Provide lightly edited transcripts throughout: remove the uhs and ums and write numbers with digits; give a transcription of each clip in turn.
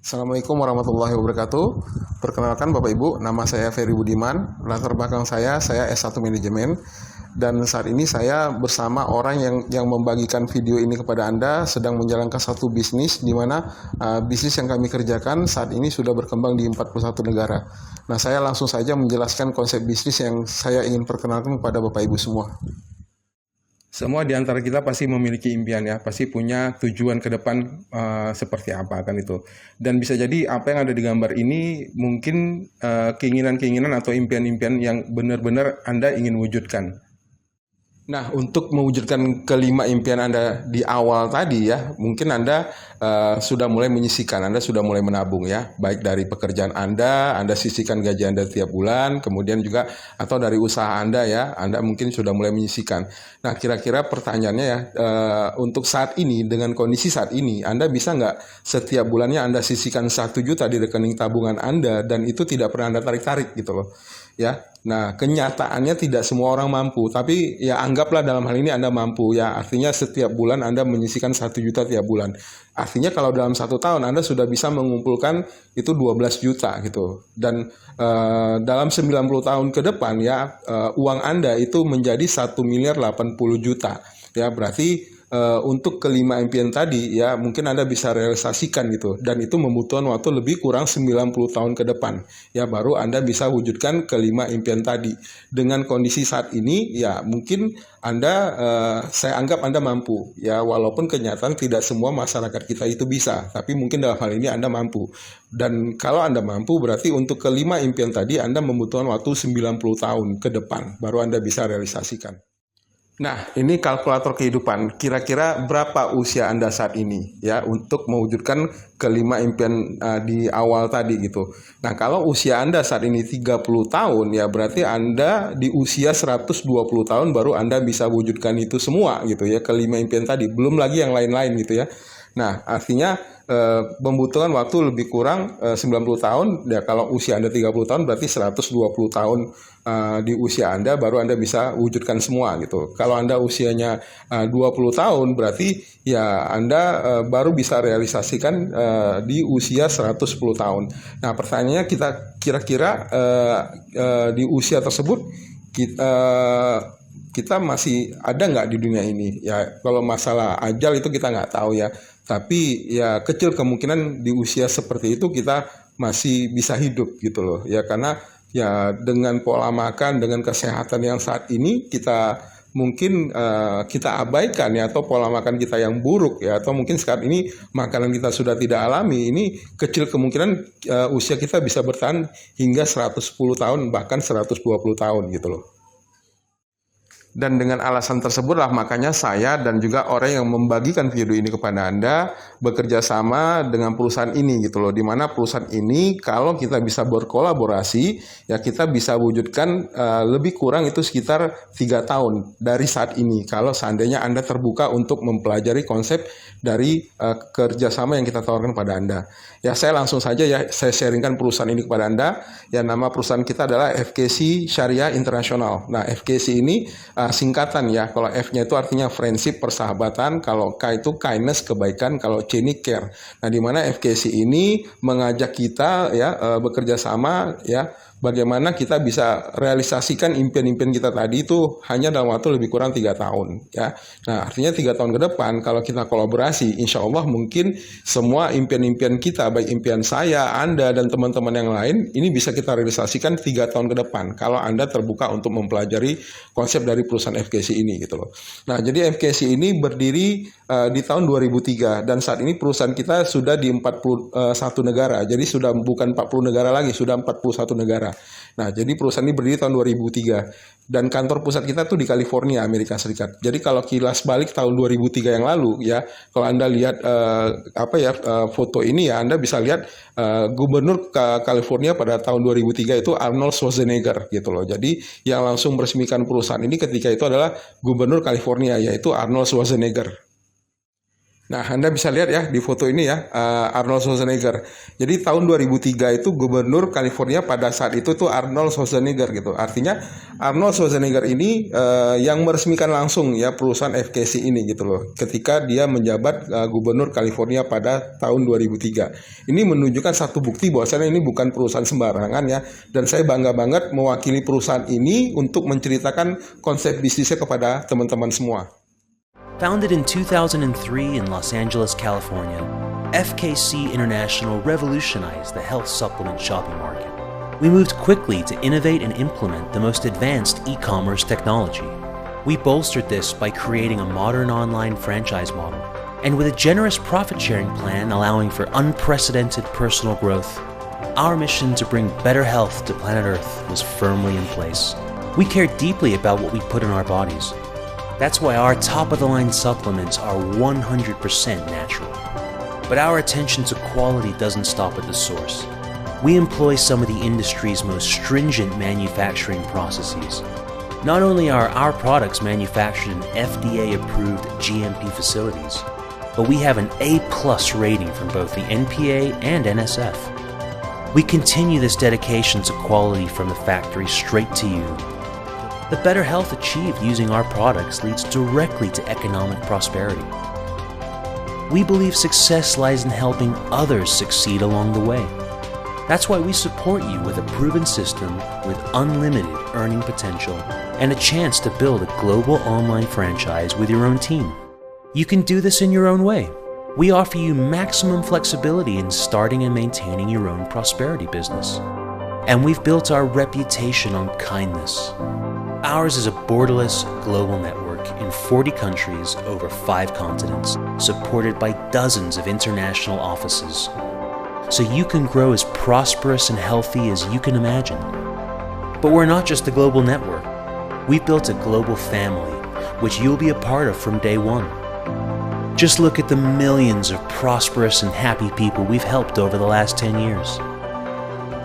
Assalamualaikum warahmatullahi wabarakatuh. Perkenalkan Bapak Ibu, nama saya Ferry Budiman. Latar belakang saya S1 Manajemen. Dan saat ini saya bersama orang yang membagikan video ini kepada Anda sedang menjalankan satu bisnis di mana bisnis yang kami kerjakan saat ini sudah berkembang di 41 negara. Nah, saya langsung saja menjelaskan konsep bisnis yang saya ingin perkenalkan kepada Bapak Ibu semua. Semua di antara kita pasti memiliki impian ya, pasti punya tujuan ke depan seperti apa kan itu. Dan bisa jadi apa yang ada di gambar ini mungkin keinginan-keinginan atau impian-impian yang benar-benar Anda ingin wujudkan. Nah, untuk mewujudkan kelima impian Anda di awal tadi ya, mungkin Anda sudah mulai menyisihkan, Anda sudah mulai menabung ya, baik dari pekerjaan Anda sisihkan gaji Anda tiap bulan, kemudian juga atau dari usaha Anda ya, Anda mungkin sudah mulai menyisihkan. Nah, kira-kira pertanyaannya ya, untuk saat ini, dengan kondisi saat ini, Anda bisa nggak setiap bulannya Anda sisihkan 1 juta di rekening tabungan Anda, dan itu tidak pernah Anda tarik-tarik gitu loh. Ya, nah kenyataannya tidak semua orang mampu, tapi ya anggaplah dalam hal ini Anda mampu ya, artinya setiap bulan Anda menyisihkan 1 juta tiap bulan. Artinya kalau dalam 1 tahun Anda sudah bisa mengumpulkan itu 12 juta gitu. Dan dalam 90 tahun ke depan ya, uang Anda itu menjadi 1.080.000.000 ya, berarti untuk kelima impian tadi ya mungkin Anda bisa realisasikan gitu, dan itu membutuhkan waktu lebih kurang 90 tahun ke depan ya, baru Anda bisa wujudkan kelima impian tadi. Dengan kondisi saat ini ya mungkin Anda saya anggap Anda mampu ya, walaupun kenyataan tidak semua masyarakat kita itu bisa, tapi mungkin dalam hal ini Anda mampu. Dan kalau Anda mampu berarti untuk kelima impian tadi Anda membutuhkan waktu 90 tahun ke depan baru Anda bisa realisasikan. Nah, ini kalkulator kehidupan. Kira-kira berapa usia Anda saat ini ya untuk mewujudkan kelima impian di awal tadi gitu. Nah, kalau usia Anda saat ini 30 tahun ya berarti Anda di usia 120 tahun baru Anda bisa wujudkan itu semua gitu ya, kelima impian tadi. Belum lagi yang lain-lain gitu ya. Nah, artinya membutuhkan waktu lebih kurang 90 tahun. Ya, kalau usia Anda 30 tahun berarti 120 tahun di usia Anda baru Anda bisa wujudkan semua gitu. Kalau Anda usianya 20 tahun berarti ya Anda baru bisa realisasikan di usia 110 tahun. Nah, pertanyaannya kita kira-kira di usia tersebut kita masih ada nggak di dunia ini ya. Kalau masalah ajal itu kita nggak tahu ya, tapi ya kecil kemungkinan di usia seperti itu kita masih bisa hidup gitu loh ya, karena ya dengan pola makan, dengan kesehatan yang saat ini kita mungkin kita abaikan ya, atau pola makan kita yang buruk ya, atau mungkin saat ini makanan kita sudah tidak alami, ini kecil kemungkinan usia kita bisa bertahan hingga 110 tahun bahkan 120 tahun gitu loh. Dan dengan alasan tersebutlah makanya saya dan juga orang yang membagikan video ini kepada Anda bekerja sama dengan perusahaan ini gitu loh. Dimana perusahaan ini kalau kita bisa berkolaborasi ya kita bisa wujudkan lebih kurang itu sekitar 3 tahun dari saat ini. Kalau seandainya Anda terbuka untuk mempelajari konsep dari kerjasama yang kita tawarkan pada Anda. Ya, saya langsung saja ya saya sharingkan perusahaan ini kepada Anda. Ya, nama perusahaan kita adalah FKC Syariah International. Nah, FKC ini singkatan ya. Kalau F-nya itu artinya friendship, persahabatan. Kalau K itu kindness, kebaikan. Kalau C ini care. Nah, di mana FKC ini mengajak kita ya bekerja sama ya, bagaimana kita bisa realisasikan impian-impian kita tadi itu hanya dalam waktu lebih kurang 3 tahun ya. Nah, artinya 3 tahun ke depan kalau kita kolaborasi, insya Allah mungkin semua impian-impian kita, baik impian saya, Anda, dan teman-teman yang lain, ini bisa kita realisasikan 3 tahun ke depan kalau Anda terbuka untuk mempelajari konsep dari perusahaan FKC ini gitu loh. Nah, jadi FKC ini berdiri di tahun 2003 dan saat ini perusahaan kita sudah di 41 negara. Jadi sudah bukan 40 negara lagi, sudah 41 negara. Nah, jadi perusahaan ini berdiri tahun 2003 dan kantor pusat kita tuh di California, Amerika Serikat. Jadi kalau kilas balik tahun 2003 yang lalu ya, kalau Anda lihat foto ini ya, Anda bisa lihat gubernur California pada tahun 2003 itu Arnold Schwarzenegger gitu loh. Jadi yang langsung meresmikan perusahaan ini ketika itu adalah gubernur California, yaitu Arnold Schwarzenegger. Nah, Anda bisa lihat ya di foto ini ya, Arnold Schwarzenegger. Jadi tahun 2003 itu gubernur California pada saat itu tuh Arnold Schwarzenegger gitu. Artinya Arnold Schwarzenegger ini yang meresmikan langsung ya perusahaan FKC ini gitu loh. Ketika dia menjabat gubernur California pada tahun 2003. Ini menunjukkan satu bukti bahwasanya ini bukan perusahaan sembarangan ya. Dan saya bangga banget mewakili perusahaan ini untuk menceritakan konsep bisnisnya kepada teman-teman semua. Founded in 2003 in Los Angeles, California, FKC International revolutionized the health supplement shopping market. We moved quickly to innovate and implement the most advanced e-commerce technology. We bolstered this by creating a modern online franchise model, and with a generous profit-sharing plan allowing for unprecedented personal growth, our mission to bring better health to planet Earth was firmly in place. We care deeply about what we put in our bodies. That's why our top-of-the-line supplements are 100% natural. But our attention to quality doesn't stop at the source. We employ some of the industry's most stringent manufacturing processes. Not only are our products manufactured in FDA-approved GMP facilities, but we have an A+ rating from both the NPA and NSF. We continue this dedication to quality from the factory straight to you. The better health achieved using our products leads directly to economic prosperity. We believe success lies in helping others succeed along the way. That's why we support you with a proven system with unlimited earning potential and a chance to build a global online franchise with your own team. You can do this in your own way. We offer you maximum flexibility in starting and maintaining your own prosperity business. And we've built our reputation on kindness. Ours is a borderless global network in 40 countries over 5 continents, supported by dozens of international offices. So you can grow as prosperous and healthy as you can imagine. But we're not just a global network. We've built a global family, which you'll be a part of from day one. Just look at the millions of prosperous and happy people we've helped over the last 10 years.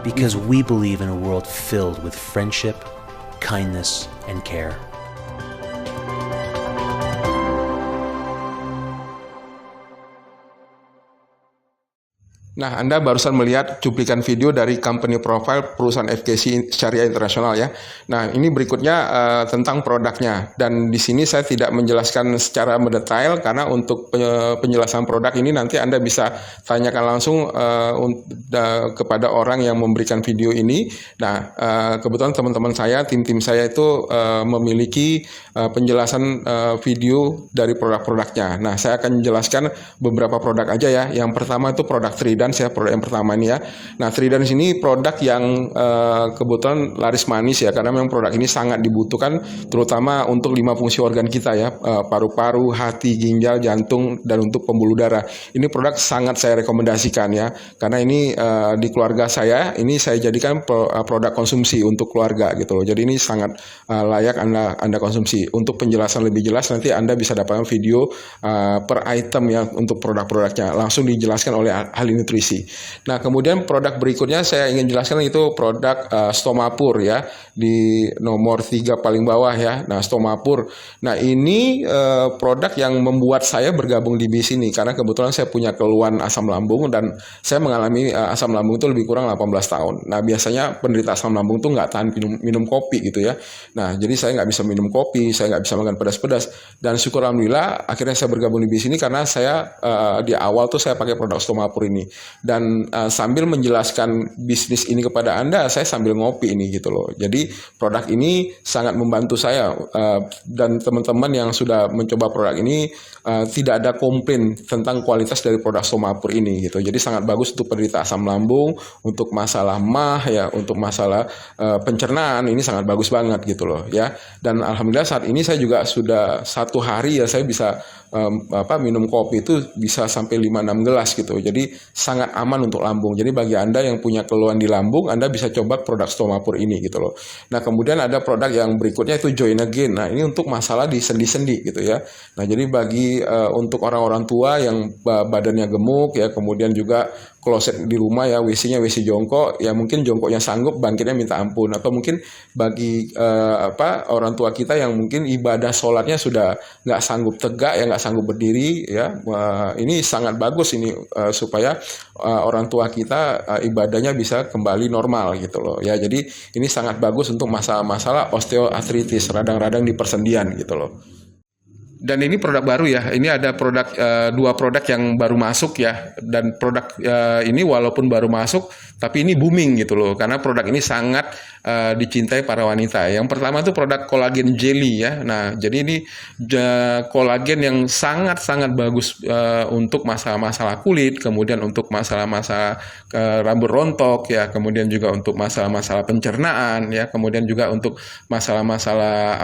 Because we believe in a world filled with friendship, kindness, and care. Nah, Anda barusan melihat cuplikan video dari company profile perusahaan FKC Syariah Internasional ya. Nah, ini berikutnya tentang produknya. Dan di sini saya tidak menjelaskan secara mendetail karena untuk penjelasan produk ini nanti Anda bisa tanyakan langsung kepada orang yang memberikan video ini. Nah, kebetulan teman-teman saya, tim saya itu memiliki penjelasan video dari produk-produknya. Nah, saya akan menjelaskan beberapa produk aja ya. Yang pertama itu produk Tridans ya, produk yang pertama ini ya. Nah, Tridans ini produk yang kebetulan laris manis ya, karena memang produk ini sangat dibutuhkan terutama untuk 5 fungsi organ kita ya, paru-paru, hati, ginjal, jantung, dan untuk pembuluh darah. Ini produk sangat saya rekomendasikan ya, karena ini di keluarga saya, ini saya jadikan produk konsumsi untuk keluarga gitu loh. Jadi ini sangat layak Anda konsumsi. Untuk penjelasan lebih jelas nanti Anda bisa dapatkan video per item ya untuk produk-produknya. Langsung dijelaskan oleh ahli nutrisi. Nah, kemudian produk berikutnya saya ingin jelaskan itu produk Stomapur ya, di nomor 3 paling bawah ya. Nah, Stomapur. Nah, ini produk yang membuat saya bergabung di bis ini karena kebetulan saya punya keluhan asam lambung dan saya mengalami asam lambung itu lebih kurang 18 tahun. Nah, biasanya penderita asam lambung itu nggak tahan minum kopi gitu ya. Nah, jadi saya nggak bisa minum kopi, saya nggak bisa makan pedas-pedas. Dan syukur alhamdulillah akhirnya saya bergabung di bis ini karena saya di awal tuh saya pakai produk Stomapur ini. Dan sambil menjelaskan bisnis ini kepada Anda, saya sambil ngopi ini gitu loh. Jadi produk ini sangat membantu saya dan teman-teman yang sudah mencoba produk ini tidak ada komplain tentang kualitas dari produk Stomapur ini gitu. Jadi sangat bagus untuk penderita asam lambung, untuk masalah MAH ya, untuk masalah pencernaan ini sangat bagus banget gitu loh ya. Dan alhamdulillah saat ini saya juga sudah 1 hari ya saya bisa minum kopi itu bisa sampai 5-6 gelas gitu. Jadi sangat aman untuk lambung. Jadi bagi Anda yang punya keluhan di lambung, Anda bisa coba produk Stomapur ini gitu loh. Nah, kemudian ada produk yang berikutnya itu Join Again. Nah, ini untuk masalah di sendi-sendi gitu ya. Nah, jadi bagi untuk orang-orang tua yang badannya gemuk ya, kemudian juga kloset di rumah ya, WC-nya WC jongkok, ya mungkin jongkoknya sanggup, bangkitnya minta ampun. Atau mungkin bagi orang tua kita yang mungkin ibadah sholatnya sudah nggak sanggup tegak ya, nggak sanggup berdiri ya, ini sangat bagus ini supaya orang tua kita ibadahnya bisa kembali normal gitu loh ya. Jadi ini sangat bagus untuk masalah osteoartritis, radang-radang di persendian gitu loh. Dan ini produk baru ya, ini ada dua produk yang baru masuk ya, dan produk ini walaupun baru masuk, tapi ini booming gitu loh, karena produk ini sangat dicintai para wanita. Yang pertama itu produk kolagen jelly ya. Nah, jadi ini kolagen yang sangat-sangat bagus untuk masalah-masalah kulit, kemudian untuk masalah-masalah rambut rontok ya, kemudian juga untuk masalah-masalah pencernaan ya, kemudian juga untuk masalah-masalah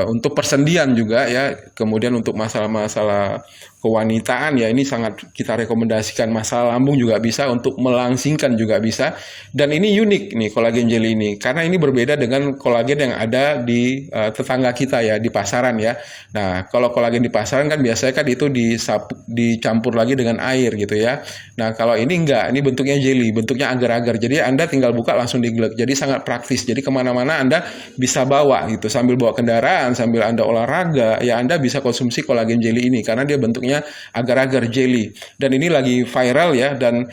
untuk persendian juga ya, kemudian untuk masalah-masalah kewanitaan ya, ini sangat kita rekomendasikan. Masalah lambung juga bisa, untuk melangsingkan juga bisa. Dan ini unik nih kolagen jelly ini, karena ini berbeda dengan kolagen yang ada di tetangga kita ya, di pasaran ya. Nah, kalau kolagen di pasaran kan biasanya kan itu dicampur lagi dengan air gitu ya. Nah, kalau ini enggak, ini bentuknya jelly, bentuknya agar-agar. Jadi Anda tinggal buka langsung diglek. Jadi sangat praktis. Jadi kemana-mana Anda bisa bawa gitu, sambil bawa kendaraan, sambil Anda olahraga ya, Anda bisa konsumsi kolagen jelly ini karena dia bentuknya agar-agar jelly. Dan ini lagi viral ya, dan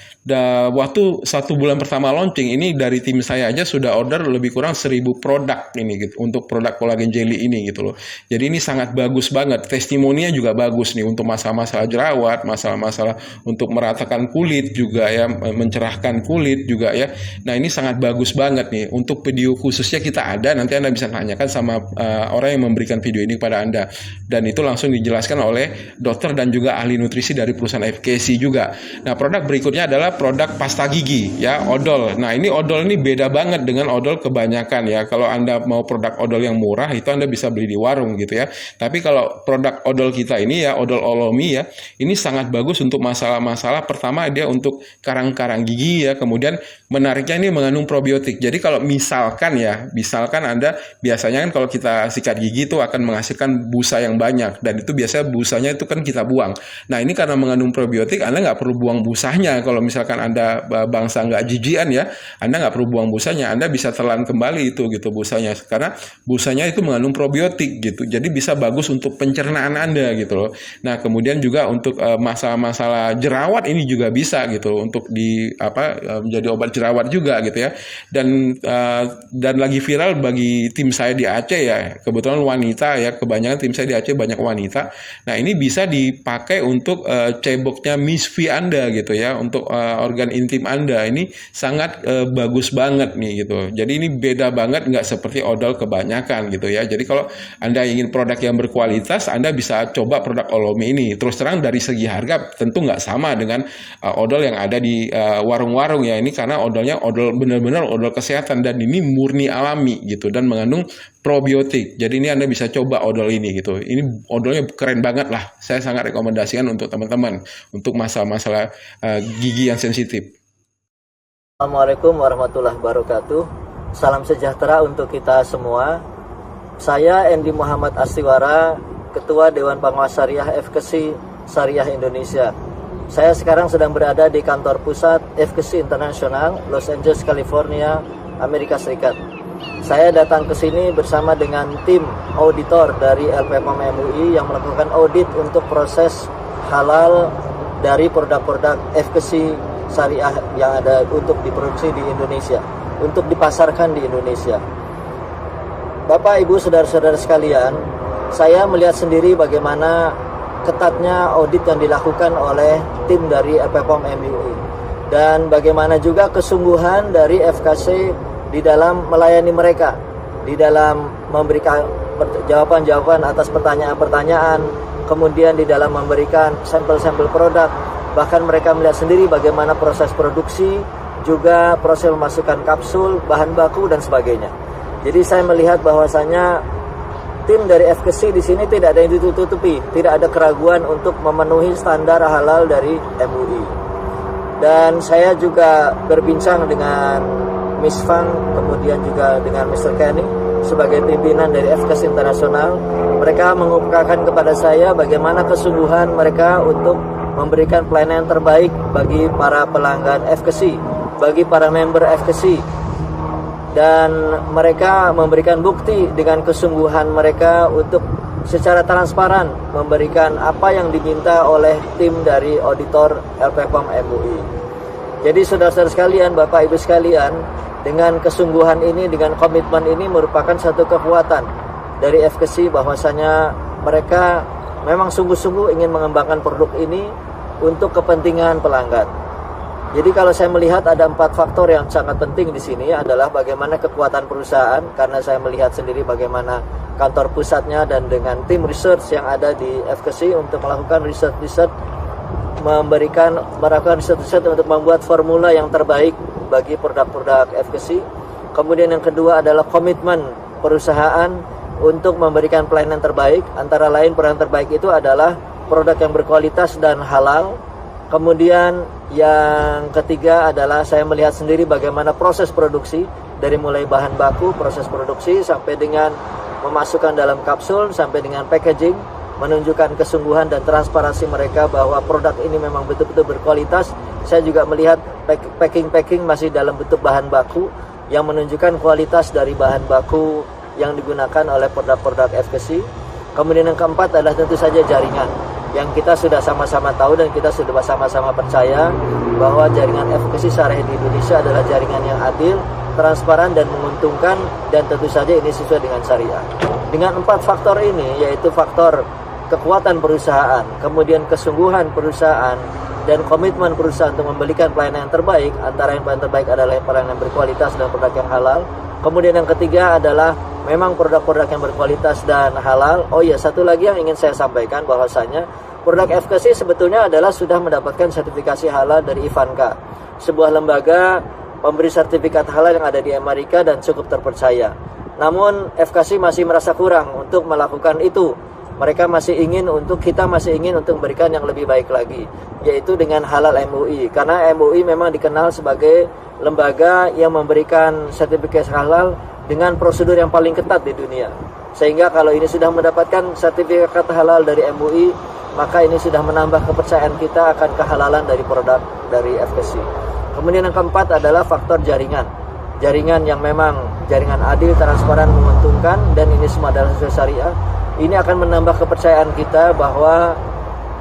waktu 1 bulan pertama launching ini, dari tim saya aja sudah order lebih kurang 1000 produk ini gitu, untuk produk kolagen jelly ini gitu loh. Jadi ini sangat bagus banget, testimoninya juga bagus nih untuk masalah-masalah jerawat, masalah-masalah untuk meratakan kulit juga ya, mencerahkan kulit juga ya. Nah, ini sangat bagus banget nih. Untuk video khususnya kita ada, nanti Anda bisa tanyakan sama orang yang memberikan video ini kepada Anda, dan itu langsung dijelaskan oleh dokter dan juga ahli nutrisi dari perusahaan FKC juga. Nah, produk berikutnya adalah produk pasta gigi ya, odol. Nah, ini odol ini beda banget dengan odol kebanyakan ya. Kalau Anda mau produk odol yang murah, itu Anda bisa beli di warung gitu ya. Tapi kalau produk odol kita ini ya, odol Olomi ya, ini sangat bagus untuk masalah-masalah. Pertama, dia untuk karang-karang gigi ya, kemudian menariknya ini mengandung probiotik. Jadi kalau misalkan Anda biasanya kan kalau kita sikat gigi itu akan menghasilkan busa yang banyak, dan itu biasanya busanya itu kan kita buang. Nah, ini karena mengandung probiotik, Anda nggak perlu buang busanya. Kalau misalkan Anda bangsa nggak jijian ya, Anda nggak perlu buang busanya, Anda bisa telan kembali itu gitu busanya, karena busanya itu mengandung probiotik gitu. Jadi bisa bagus untuk pencernaan Anda gitu loh. Nah, kemudian juga untuk masalah-masalah jerawat ini juga bisa gitu, untuk menjadi obat jerawat juga gitu ya. Dan lagi viral bagi tim saya di Aceh ya, kebetulan wanita ya, kebanyakan tim saya di Aceh banyak wanita. Nah, ini bisa dipakai untuk ceboknya misfi Anda gitu ya, untuk organ intim Anda. Ini sangat bagus banget nih gitu. Jadi ini beda banget, nggak seperti odol kebanyakan gitu ya. Jadi kalau Anda ingin produk yang berkualitas, Anda bisa coba produk Olomi ini. Terus terang dari segi harga tentu nggak sama dengan odol yang ada di warung-warung ya. Ini karena odolnya odol benar-benar odol kesehatan, dan ini murni alami gitu, dan mengandung probiotik. Jadi ini Anda bisa coba odol ini gitu. Ini odolnya keren banget lah. Saya sangat rekomendasikan untuk teman-teman untuk masalah-masalah gigi yang sensitif. Assalamualaikum warahmatullahi wabarakatuh. Salam sejahtera untuk kita semua. Saya Endi Muhammad Astiwara, Ketua Dewan Pengawas Syariah FKC Syariah Indonesia. Saya sekarang sedang berada di kantor pusat FKC International, Los Angeles, California, Amerika Serikat. Saya datang ke sini bersama dengan tim auditor dari LPPOM MUI yang melakukan audit untuk proses halal dari produk-produk FKC Syariah yang ada untuk diproduksi di Indonesia, untuk dipasarkan di Indonesia. Bapak, Ibu, saudara-saudara sekalian, saya melihat sendiri bagaimana ketatnya audit yang dilakukan oleh tim dari LPPOM MUI, dan bagaimana juga kesungguhan dari FKC di dalam melayani mereka, di dalam memberikan jawaban-jawaban atas pertanyaan-pertanyaan, kemudian di dalam memberikan sampel-sampel produk. Bahkan mereka melihat sendiri bagaimana proses produksi, juga proses memasukkan kapsul, bahan baku, dan sebagainya. Jadi saya melihat bahwasanya tim dari FKC di sini tidak ada yang ditutupi, tidak ada keraguan untuk memenuhi standar halal dari MUI. Dan saya juga berbincang dengan Miss Fang, kemudian juga dengan Mr. Kenny sebagai pimpinan dari FKC Internasional. Mereka mengungkapkan kepada saya bagaimana kesungguhan mereka untuk memberikan pelayanan yang terbaik bagi para pelanggan FKC, bagi para member FKC. Dan mereka memberikan bukti dengan kesungguhan mereka untuk secara transparan memberikan apa yang diminta oleh tim dari auditor LPPOM MUI. Jadi saudara-saudara sekalian, Bapak Ibu sekalian, dengan kesungguhan ini, dengan komitmen ini merupakan satu kekuatan dari FKC bahwasanya mereka memang sungguh-sungguh ingin mengembangkan produk ini untuk kepentingan pelanggan. Jadi kalau saya melihat ada 4 faktor yang sangat penting di sini adalah bagaimana kekuatan perusahaan, karena saya melihat sendiri bagaimana kantor pusatnya dan dengan tim research yang ada di FKC untuk melakukan research melakukan riset untuk membuat formula yang terbaik bagi produk-produk FKC. Kemudian yang kedua adalah komitmen perusahaan untuk memberikan pelayanan terbaik. Antara lain pelayanan terbaik itu adalah produk yang berkualitas dan halal. Kemudian yang ketiga adalah saya melihat sendiri bagaimana proses produksi, dari mulai bahan baku, proses produksi sampai dengan memasukkan dalam kapsul, sampai dengan packaging, menunjukkan kesungguhan dan transparansi mereka bahwa produk ini memang betul-betul berkualitas. Saya juga melihat packing masih dalam bentuk bahan baku yang menunjukkan kualitas dari bahan baku yang digunakan oleh produk-produk FKC. Kemudian yang keempat adalah tentu saja jaringan, yang kita sudah sama-sama tahu dan kita sudah sama-sama percaya bahwa jaringan FKC Syariah di Indonesia adalah jaringan yang adil, transparan dan menguntungkan, dan tentu saja ini sesuai dengan syariah. Dengan 4 faktor ini, yaitu faktor kekuatan perusahaan, kemudian kesungguhan perusahaan, dan komitmen perusahaan untuk memberikan pelayanan yang terbaik. Antara yang paling terbaik adalah pelayanan yang berkualitas dan produk yang halal. Kemudian yang ketiga adalah memang produk-produk yang berkualitas dan halal. Oh ya, satu lagi yang ingin saya sampaikan bahwasanya produk FKC sebetulnya adalah sudah mendapatkan sertifikasi halal dari Ivanka, sebuah lembaga pemberi sertifikat halal yang ada di Amerika dan cukup terpercaya. Namun FKC masih merasa kurang untuk melakukan itu. Kita masih ingin untuk memberikan yang lebih baik lagi, yaitu dengan halal MUI. Karena MUI memang dikenal sebagai lembaga yang memberikan sertifikasi halal dengan prosedur yang paling ketat di dunia. Sehingga kalau ini sudah mendapatkan sertifikat halal dari MUI, maka ini sudah menambah kepercayaan kita akan kehalalan dari produk dari FKC. Kemudian yang keempat adalah faktor jaringan. Jaringan yang memang jaringan adil, transparan, menguntungkan, dan ini semua adalah sesuai syariah. Ini akan menambah kepercayaan kita bahwa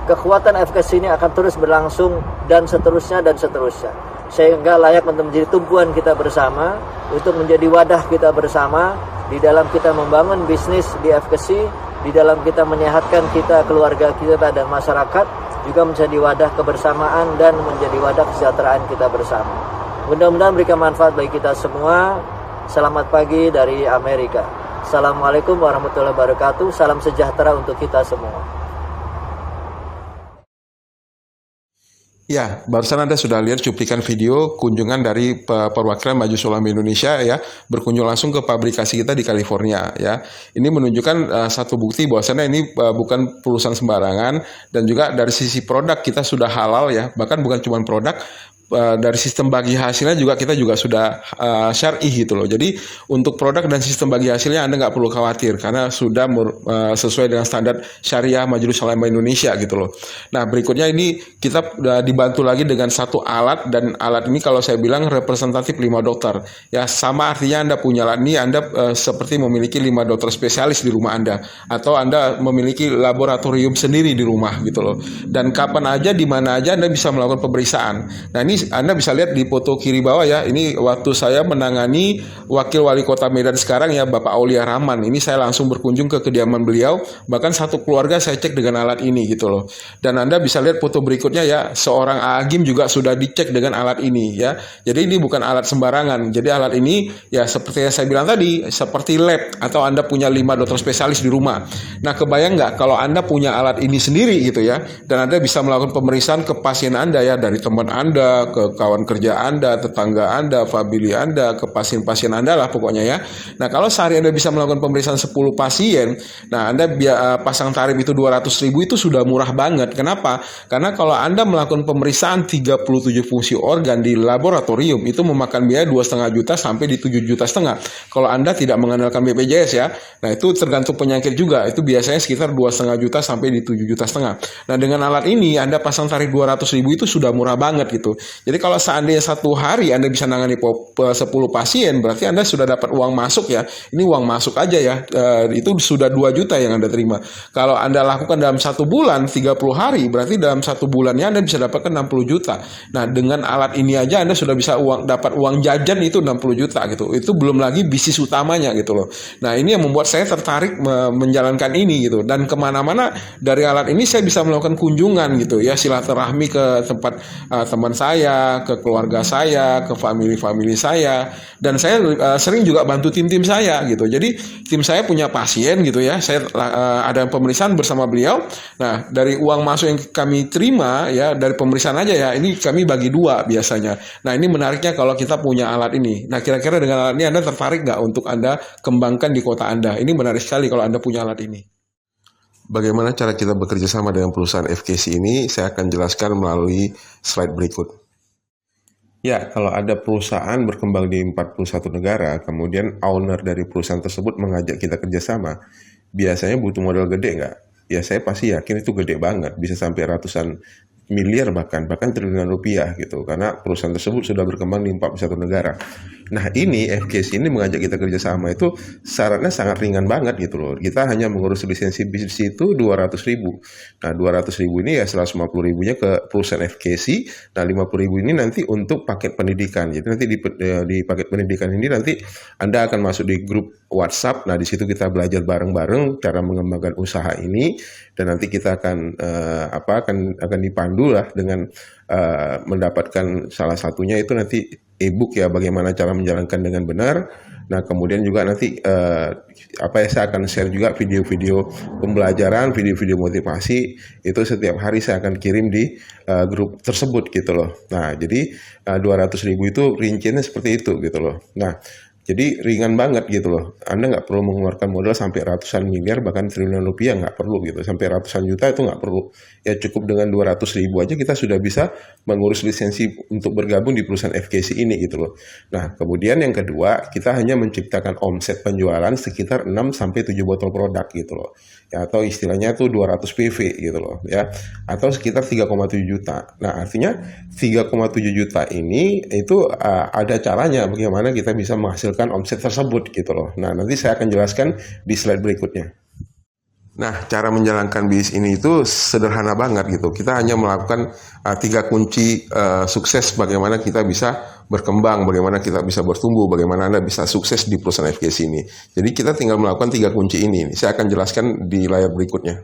kekuatan FKC ini akan terus berlangsung dan seterusnya. Sehingga layak untuk menjadi tumpuan kita bersama, untuk menjadi wadah kita bersama di dalam kita membangun bisnis di FKC, di dalam kita menyehatkan kita, keluarga kita dan masyarakat, juga menjadi wadah kebersamaan dan menjadi wadah kesejahteraan kita bersama. Mudah-mudahan memberikan manfaat bagi kita semua. Selamat pagi dari Amerika. Assalamualaikum warahmatullahi wabarakatuh. Salam sejahtera untuk kita semua. Ya, barusan Anda sudah lihat cuplikan video kunjungan dari perwakilan Majelis Ulama Indonesia ya, berkunjung langsung ke pabrikasi kita di California ya. Ini menunjukkan satu bukti bahwasannya ini bukan perusahaan sembarangan, dan juga dari sisi produk kita sudah halal ya. Bahkan bukan cuma produk, dari sistem bagi hasilnya juga kita sudah syar'i gitu loh. Jadi untuk produk dan sistem bagi hasilnya Anda nggak perlu khawatir karena sudah sesuai dengan standar syariah Majelis Ulama Indonesia gitu loh. Nah berikutnya ini kita dibantu lagi dengan satu alat, dan alat ini kalau saya bilang representatif 5 dokter ya, sama artinya Anda punya alat ini Anda seperti memiliki 5 dokter spesialis di rumah Anda, atau Anda memiliki laboratorium sendiri di rumah gitu loh. Dan kapan aja di mana aja Anda bisa melakukan pemeriksaan. Nah ini Anda bisa lihat di foto kiri bawah ya, ini waktu saya menangani Wakil Wali Kota Medan sekarang ya, Bapak Aulia Rahman. Ini saya langsung berkunjung ke kediaman beliau, bahkan satu keluarga saya cek dengan alat ini gitu loh. Dan Anda bisa lihat foto berikutnya ya, seorang agim juga sudah dicek dengan alat ini ya. Jadi ini bukan alat sembarangan. Jadi alat ini ya seperti yang saya bilang tadi, seperti lab, atau Anda punya 5 dokter spesialis di rumah. Nah kebayang nggak kalau Anda punya alat ini sendiri gitu ya, dan Anda bisa melakukan pemeriksaan ke pasien Anda ya, dari teman Anda, Anda, ke kawan kerja Anda, tetangga Anda, famili Anda, ke pasien-pasien Anda lah pokoknya ya. Nah, kalau sehari Anda bisa melakukan pemeriksaan 10 pasien, nah Anda pasang tarif itu 200.000 itu sudah murah banget. Kenapa? Karena kalau Anda melakukan pemeriksaan 37 fungsi organ di laboratorium itu memakan biaya 2,5 juta sampai di 7,5 juta. Kalau Anda tidak mengandalkan BPJS ya. Nah, itu tergantung penyakit juga. Itu biasanya sekitar 2,5 juta sampai di 7,5 juta. Nah, dengan alat ini Anda pasang tarif 200.000 itu sudah murah banget gitu. Jadi kalau seandainya satu hari Anda bisa nangani 10 pasien, berarti Anda sudah dapat uang masuk ya. Ini uang masuk aja ya. Itu sudah 2 juta yang Anda terima. Kalau Anda lakukan dalam 1 bulan 30 hari, berarti dalam 1 bulannya Anda bisa dapatkan 60 juta. Nah, dengan alat ini aja Anda sudah bisa dapat uang jajan itu 60 juta gitu. Itu belum lagi bisnis utamanya gitu loh. Nah, ini yang membuat saya tertarik menjalankan ini gitu. Dan kemana-mana dari alat ini saya bisa melakukan kunjungan gitu ya, silaturahmi ke tempat teman saya, ke keluarga saya, ke famili saya, dan saya sering juga bantu tim-tim saya gitu. Jadi tim saya punya pasien gitu ya, saya ada pemeriksaan bersama beliau. Nah, dari uang masuk yang kami terima ya dari pemeriksaan aja ya, ini kami bagi 2 biasanya. Nah, ini menariknya kalau kita punya alat ini. Nah, kira-kira dengan alat ini Anda tertarik nggak untuk Anda kembangkan di kota Anda? Ini menarik sekali kalau Anda punya alat ini. Bagaimana cara kita bekerja sama dengan perusahaan FKC ini, saya akan jelaskan melalui slide berikut. Ya, kalau ada perusahaan berkembang di 41 negara, kemudian owner dari perusahaan tersebut mengajak kita kerjasama, biasanya butuh modal gede nggak? Ya, saya pasti yakin itu gede banget, bisa sampai ratusan miliar bahkan triliunan rupiah gitu, karena perusahaan tersebut sudah berkembang di 41 negara. Nah, ini FKC ini mengajak kita kerjasama itu syaratnya sangat ringan banget gitu loh. Kita hanya mengurus lisensi bisnis itu 200.000. Nah, 200.000 ini ya 150.000-nya ke perusahaan FKC. Nah, 50.000 ini nanti untuk paket pendidikan. Jadi nanti di paket pendidikan ini nanti Anda akan masuk di grup WhatsApp. Nah, di situ kita belajar bareng-bareng cara mengembangkan usaha ini, dan nanti kita akan akan dipandu lah dengan mendapatkan salah satunya itu nanti e-book ya, bagaimana cara menjalankan dengan benar. Nah, kemudian juga nanti saya akan share juga video-video pembelajaran, video-video motivasi itu setiap hari saya akan kirim di grup tersebut gitu loh. Nah, jadi 200.000 itu rinciannya seperti itu gitu loh. Nah, jadi ringan banget gitu loh. Anda nggak perlu mengeluarkan modal sampai ratusan miliar, bahkan triliunan rupiah, nggak perlu gitu. Sampai ratusan juta itu nggak perlu. Ya cukup dengan 200.000 aja kita sudah bisa mengurus lisensi untuk bergabung di perusahaan FKC ini gitu loh. Nah, kemudian yang kedua, kita hanya menciptakan omset penjualan sekitar 6-7 botol produk gitu loh. Ya, atau istilahnya tuh 200 PV gitu loh ya. Atau sekitar 3,7 juta. Nah, artinya 3,7 juta ini itu ada caranya bagaimana kita bisa menghasilkan omset tersebut gitu loh. Nah, nanti saya akan jelaskan di slide berikutnya. Nah, cara menjalankan bisnis ini itu sederhana banget gitu. Kita hanya melakukan 3 kunci sukses bagaimana kita bisa berkembang, bagaimana kita bisa bertumbuh, bagaimana Anda bisa sukses di perusahaan FKC ini. Jadi kita tinggal melakukan 3 kunci ini. Saya akan jelaskan di layar berikutnya.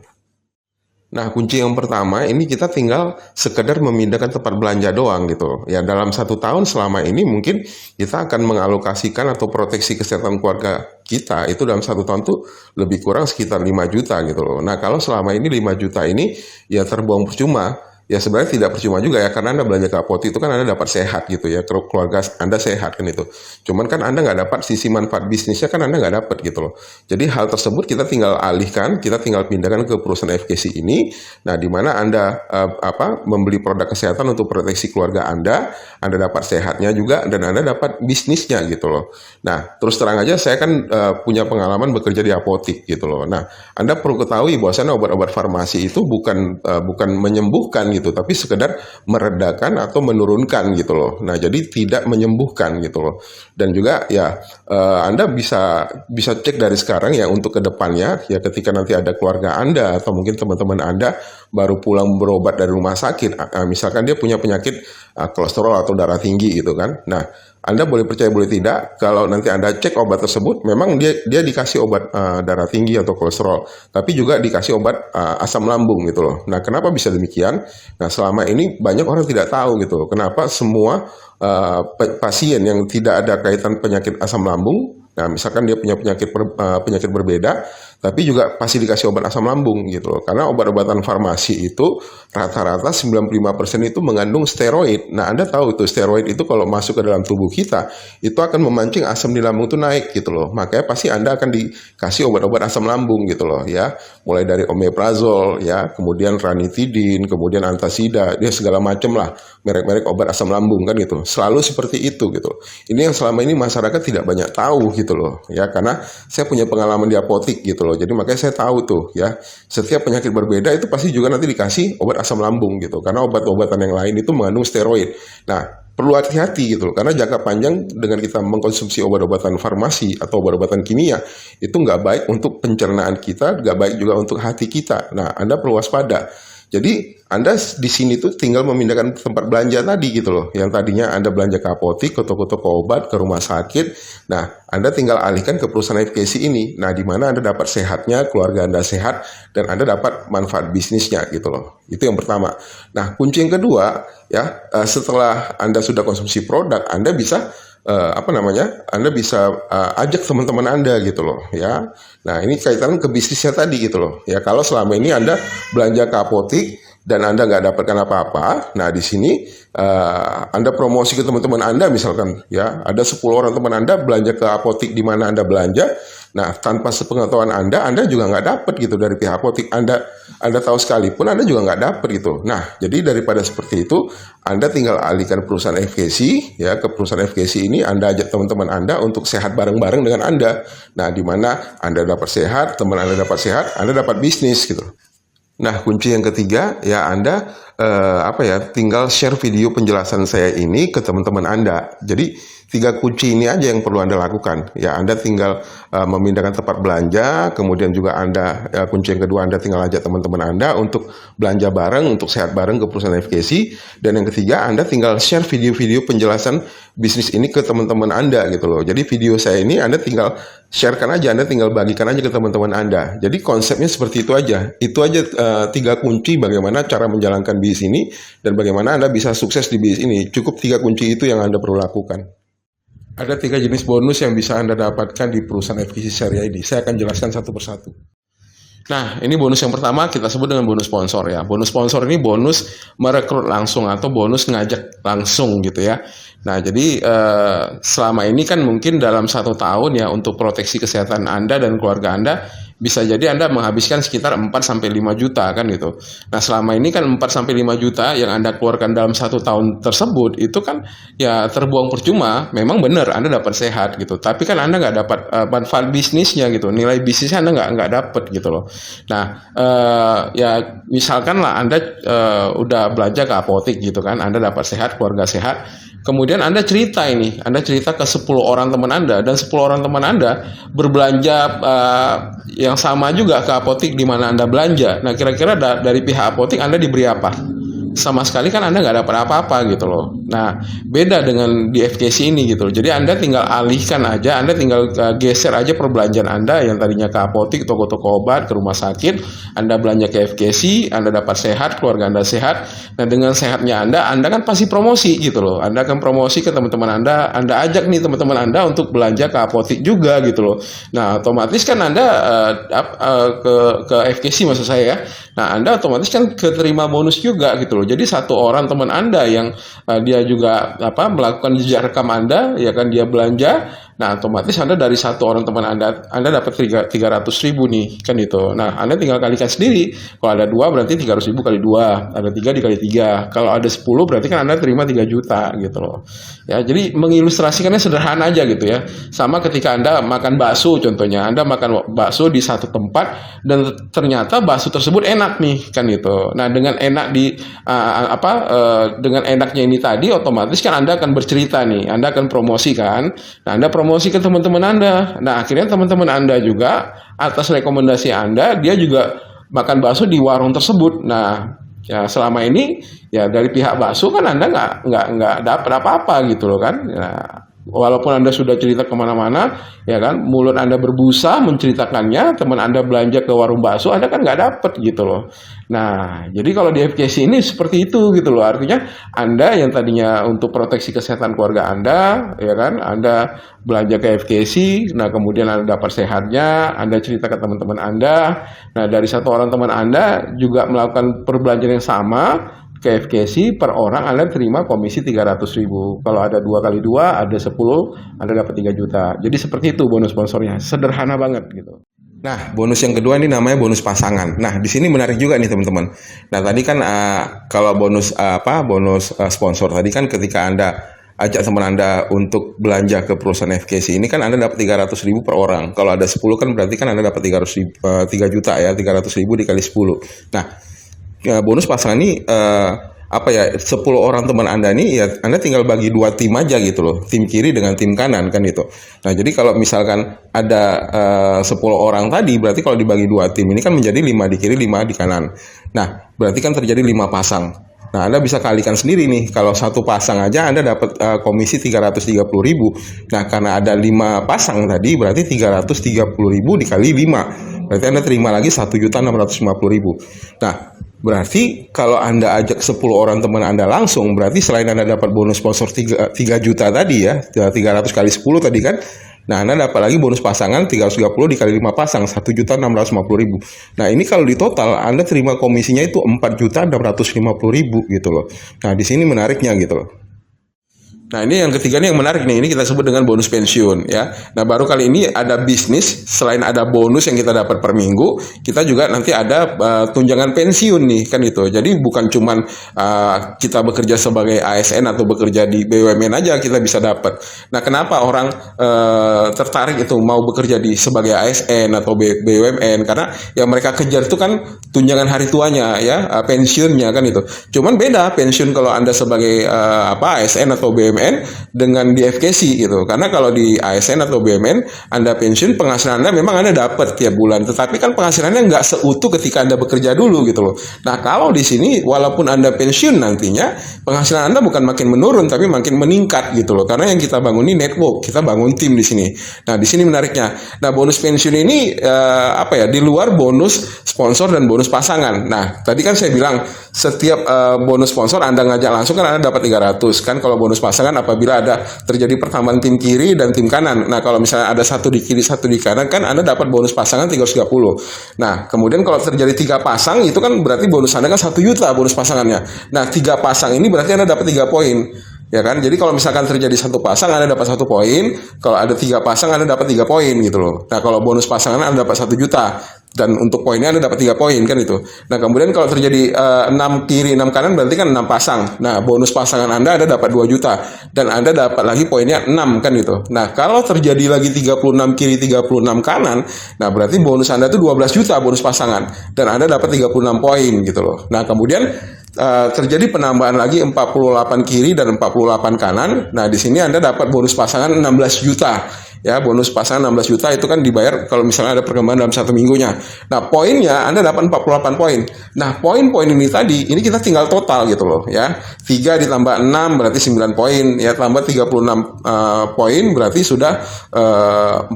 Nah, kunci yang pertama ini kita tinggal sekedar memindahkan tempat belanja doang gitu. Ya, dalam 1 tahun selama ini mungkin kita akan mengalokasikan atau proteksi kesehatan keluarga kita itu dalam 1 tahun tuh lebih kurang sekitar 5 juta gitu loh. Nah, kalau selama ini 5 juta ini ya terbuang percuma. Ya sebenarnya tidak percuma juga ya, karena Anda belanja ke apotek itu kan Anda dapat sehat gitu ya, keluarga Anda sehat kan itu. Cuman kan Anda nggak dapat sisi manfaat bisnisnya, kan Anda nggak dapat gitu loh. Jadi hal tersebut kita tinggal alihkan, kita tinggal pindahkan ke perusahaan FKC ini. Nah, di mana Anda membeli produk kesehatan untuk proteksi keluarga Anda dapat sehatnya juga, dan Anda dapat bisnisnya gitu loh. Nah, terus terang aja saya kan punya pengalaman bekerja di apotek gitu loh. Nah, Anda perlu ketahui bahwasanya obat-obat farmasi itu bukan menyembuhkan gitu, tapi sekedar meredakan atau menurunkan gitu loh. Nah, jadi tidak menyembuhkan gitu loh. Dan juga ya Anda bisa cek dari sekarang ya untuk kedepannya ya, ketika nanti ada keluarga Anda atau mungkin teman-teman Anda baru pulang berobat dari rumah sakit, misalkan dia punya penyakit kolesterol atau darah tinggi gitu kan. Nah, Anda boleh percaya boleh tidak, kalau nanti Anda cek obat tersebut, memang dia dikasih obat darah tinggi atau kolesterol, tapi juga dikasih obat asam lambung gitu loh. Nah, kenapa bisa demikian? Nah, selama ini banyak orang tidak tahu gitu loh, kenapa semua pasien yang tidak ada kaitan penyakit asam lambung, nah misalkan dia punya penyakit berbeda, tapi juga pasti dikasih obat asam lambung gitu loh. Karena obat-obatan farmasi itu rata-rata 95% itu mengandung steroid. Nah, Anda tahu itu steroid itu kalau masuk ke dalam tubuh kita, itu akan memancing asam di lambung itu naik gitu loh. Makanya pasti Anda akan dikasih obat-obat asam lambung gitu loh ya. Mulai dari omeprazol ya, kemudian ranitidin, kemudian antasida, dia segala macam lah merek-merek obat asam lambung kan gitu. Selalu seperti itu gitu. Ini yang selama ini masyarakat tidak banyak tahu gitu loh ya, karena saya punya pengalaman di apotik gitu loh. Jadi makanya saya tahu tuh ya, setiap penyakit berbeda itu pasti juga nanti dikasih obat asam lambung gitu. Karena obat-obatan yang lain itu mengandung steroid. Nah, perlu hati-hati gitu loh, karena jangka panjang dengan kita mengkonsumsi obat-obatan farmasi atau obat-obatan kimia itu nggak baik untuk pencernaan kita, nggak baik juga untuk hati kita. Nah, Anda perlu waspada. Jadi Anda di sini tuh tinggal memindahkan tempat belanja tadi gitu loh. Yang tadinya Anda belanja ke apotik, ke toko-toko obat, ke rumah sakit. Nah, Anda tinggal alihkan ke perusahaan FKC ini. Nah, di mana Anda dapat sehatnya, keluarga Anda sehat, dan Anda dapat manfaat bisnisnya gitu loh. Itu yang pertama. Nah, kunci yang kedua ya, setelah Anda sudah konsumsi produk, Anda bisa Anda bisa ajak teman-teman Anda gitu loh ya. Nah, ini kaitan ke bisnisnya tadi gitu loh ya. Kalau selama ini Anda belanja ke apotik dan Anda nggak dapatkan apa-apa, nah di sini Anda promosi ke teman-teman Anda misalkan ya, ada 10 orang teman Anda belanja ke apotik di mana Anda belanja. Nah, tanpa sepengetahuan Anda juga nggak dapat gitu dari pihak apotik. Anda tahu sekalipun Anda juga nggak dapat gitu. Nah, jadi daripada seperti itu, Anda tinggal alihkan perusahaan FKC ya ke perusahaan FKC ini. Anda ajak teman-teman Anda untuk sehat bareng-bareng dengan Anda. Nah, di mana Anda dapat sehat, teman Anda dapat sehat, Anda dapat bisnis gitu. Nah, kunci yang ketiga ya, Anda tinggal share video penjelasan saya ini ke teman-teman Anda. Jadi 3 kunci ini aja yang perlu Anda lakukan. Ya, Anda tinggal memindahkan tempat belanja, kemudian juga kunci yang kedua Anda tinggal ajak teman-teman Anda untuk belanja bareng, untuk sehat bareng ke perusahaan FKC. Dan yang ketiga, Anda tinggal share video-video penjelasan bisnis ini ke teman-teman Anda gitu loh. Jadi video saya ini Anda tinggal sharekan aja, Anda tinggal bagikan aja ke teman-teman Anda. Jadi konsepnya seperti itu aja. Itu aja 3 kunci bagaimana cara menjalankan bisnis ini dan bagaimana Anda bisa sukses di bisnis ini. Cukup 3 kunci itu yang Anda perlu lakukan. Ada 3 jenis bonus yang bisa Anda dapatkan di perusahaan FKC Syariah ini. Saya akan jelaskan satu persatu. Nah, ini bonus yang pertama kita sebut dengan bonus sponsor ya. Bonus sponsor ini bonus merekrut langsung atau bonus ngajak langsung gitu ya. Nah, jadi selama ini kan mungkin dalam 1 tahun ya, untuk proteksi kesehatan Anda dan keluarga Anda, bisa jadi Anda menghabiskan sekitar 4-5 juta kan gitu. Nah, selama ini kan 4-5 juta yang Anda keluarkan dalam 1 tahun tersebut itu kan ya terbuang percuma. Memang benar Anda dapat sehat gitu, tapi kan Anda nggak dapat manfaat bisnisnya gitu. Nilai bisnisnya Anda nggak dapat gitu loh. Nah, ya misalkan lah Anda udah belanja ke apotik gitu kan, Anda dapat sehat, keluarga sehat. Kemudian Anda cerita ke 10 orang teman Anda, dan 10 orang teman Anda berbelanja yang sama juga ke apotik di mana Anda belanja. Nah, kira-kira dari pihak apotik Anda diberi apa? Sama sekali kan Anda nggak dapat apa-apa gitu loh. Nah, beda dengan di FKC ini gitu loh. Jadi Anda tinggal alihkan aja, Anda tinggal geser aja perbelanjaan Anda yang tadinya ke apotik, toko-toko obat, ke rumah sakit, Anda belanja ke FKC, Anda dapat sehat, keluarga Anda sehat. Nah, dengan sehatnya Anda kan pasti promosi gitu loh. Anda akan promosi ke teman-teman Anda ajak nih teman-teman Anda untuk belanja ke apotik juga gitu loh. Nah, otomatis kan Anda ke FKC maksud saya ya. Nah, Anda otomatis kan keterima bonus juga gitu loh. Jadi 1 orang teman Anda yang dia juga melakukan jejak rekam Anda, ya kan, dia belanja. Nah, otomatis Anda dari 1 orang teman Anda dapat 300.000 nih, kan itu. Nah, Anda tinggal kalikan sendiri. Kalau ada 2 berarti 300.000 kali 2, ada 3 dikali 3. Kalau ada 10 berarti kan Anda terima 3 juta gitu loh. Ya, jadi mengilustrasikannya sederhana aja gitu ya. Sama ketika Anda makan bakso contohnya, Anda makan bakso di 1 tempat dan ternyata bakso tersebut enak nih, kan gitu. Nah, dengan enak dengan enaknya ini tadi, otomatis kan Anda akan bercerita nih, Anda akan promosi kan. Nah, Anda promosi ke teman-teman Anda. Nah, akhirnya teman-teman Anda juga atas rekomendasi Anda, dia juga makan bakso di warung tersebut. Nah, ya selama ini ya dari pihak bakso kan Anda nggak dapat apa-apa gitu loh kan. Nah, Walaupun Anda sudah cerita kemana-mana, ya kan, mulut Anda berbusa menceritakannya, teman Anda belanja ke warung bakso, Anda kan nggak dapet gitu loh. Nah, jadi kalau di FKC ini seperti itu gitu loh. Artinya Anda yang tadinya untuk proteksi kesehatan keluarga Anda, ya kan, Anda belanja ke FKC, nah kemudian Anda dapat sehatnya, Anda cerita ke teman-teman Anda. Nah, dari satu orang teman Anda juga melakukan perbelanjaan yang sama ke FKC, per orang Anda terima komisi 300.000. Kalau ada 2 kali 2, ada 10, Anda dapat 3 juta. Jadi seperti itu bonus sponsornya. Sederhana banget gitu. Nah, bonus yang kedua ini namanya bonus pasangan. Nah, di sini menarik juga nih teman-teman. Nah, tadi kan kalau bonus sponsor tadi kan ketika Anda ajak teman Anda untuk belanja ke perusahaan FKC ini kan Anda dapat 300.000 per orang. Kalau ada 10 kan berarti kan Anda dapat 3 juta ya, 300.000 dikali 10. Nah, bonus pasangan ini 10 orang teman Anda nih ya Anda tinggal bagi 2 tim aja gitu loh, tim kiri dengan tim kanan kan itu. Nah, jadi kalau misalkan ada 10 orang tadi berarti kalau dibagi 2 tim ini kan menjadi 5 di kiri 5 di kanan. Nah, berarti kan terjadi 5 pasang. Nah, Anda bisa kalikan sendiri nih, kalau satu pasang aja Anda dapat komisi 330.000. Nah, karena ada 5 pasang tadi berarti 330.000 dikali 5. Berarti Anda terima lagi 1.650.000. Nah, berarti kalau Anda ajak 10 orang teman Anda langsung, berarti selain Anda dapat bonus sponsor 3 juta tadi ya, 300 kali 10 tadi kan, nah Anda dapat lagi bonus pasangan 330 dikali 5 pasang, 1.650.000. Nah, ini kalau di total Anda terima komisinya itu 4.650.000 gitu loh. Nah, di sini menariknya gitu loh. Nah, ini yang ketiga nih yang menarik nih, ini kita sebut dengan bonus pensiun ya. Nah, baru kali ini ada bisnis, selain ada bonus yang kita dapat per minggu, kita juga nanti ada tunjangan pensiun nih kan itu. Jadi bukan cuman kita bekerja sebagai ASN atau bekerja di BUMN aja kita bisa dapat. Nah, kenapa orang tertarik itu mau bekerja sebagai ASN atau BUMN? Karena yang mereka kejar itu kan tunjangan hari tuanya ya, pensiunnya kan itu. Cuman beda pensiun kalau Anda sebagai ASN atau BUMN dengan di FKC gitu. Karena kalau di ASN atau BUMN Anda pensiun, penghasilan Anda memang Anda dapat tiap bulan, tetapi kan penghasilannya nggak seutuh ketika Anda bekerja dulu gitu loh. Nah, kalau di sini walaupun Anda pensiun nantinya, penghasilan Anda bukan makin menurun tapi makin meningkat gitu loh. Karena yang kita bangun ini network, kita bangun tim di sini. Nah, di sini menariknya. Nah, bonus pensiun ini di luar bonus sponsor dan bonus pasangan. Nah, tadi kan saya bilang setiap bonus sponsor Anda ngajak langsung kan Anda dapat 300 kan. Kalau bonus pasangan apabila ada terjadi pertambahan tim kiri dan tim kanan. Nah, kalau misalnya ada satu di kiri, satu di kanan kan Anda dapat bonus pasangan 330. Nah, kemudian kalau terjadi 3 pasang itu kan berarti bonus Anda kan 1 juta bonus pasangannya. Nah, 3 pasang ini berarti Anda dapat 3 poin. Ya kan? Jadi kalau misalkan terjadi 1 pasang Anda dapat 1 poin, kalau ada 3 pasang Anda dapat 3 poin gitu loh. Nah, kalau bonus pasangan Anda dapat 1 juta. Dan untuk poinnya Anda dapat 3 poin kan itu. Nah, kemudian kalau terjadi 6 kiri 6 kanan berarti kan 6 pasang. Nah, bonus pasangan Anda dapat 2 juta dan Anda dapat lagi poinnya 6 kan itu. Nah, kalau terjadi lagi 36 kiri 36 kanan, nah berarti bonus Anda itu 12 juta bonus pasangan dan Anda dapat 36 poin gitu loh. Nah, kemudian terjadi penambahan lagi 48 kiri dan 48 kanan. Nah, di sini Anda dapat bonus pasangan 16 juta. Ya, bonus pasangan 16 juta itu kan dibayar kalau misalnya ada perkembangan dalam 1 minggunya. Nah, poinnya Anda dapat 48 poin. Nah, poin-poin ini tadi, ini kita tinggal total gitu loh ya. 3 ditambah 6 berarti 9 poin. Ya, tambah 36 poin berarti sudah 45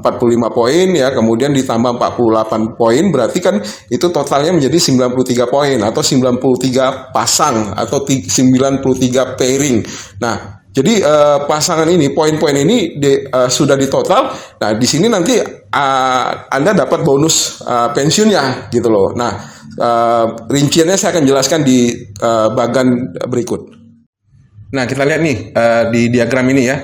poin ya. Kemudian ditambah 48 poin berarti kan itu totalnya menjadi 93 poin atau 93 pasang atau 93 pairing. Nah, jadi pasangan ini, poin-poin ini sudah ditotal. Nah, di sini nanti Anda dapat bonus pensiunnya gitu loh. Nah, rinciannya saya akan jelaskan di bagan berikut. Nah, kita lihat nih di diagram ini ya.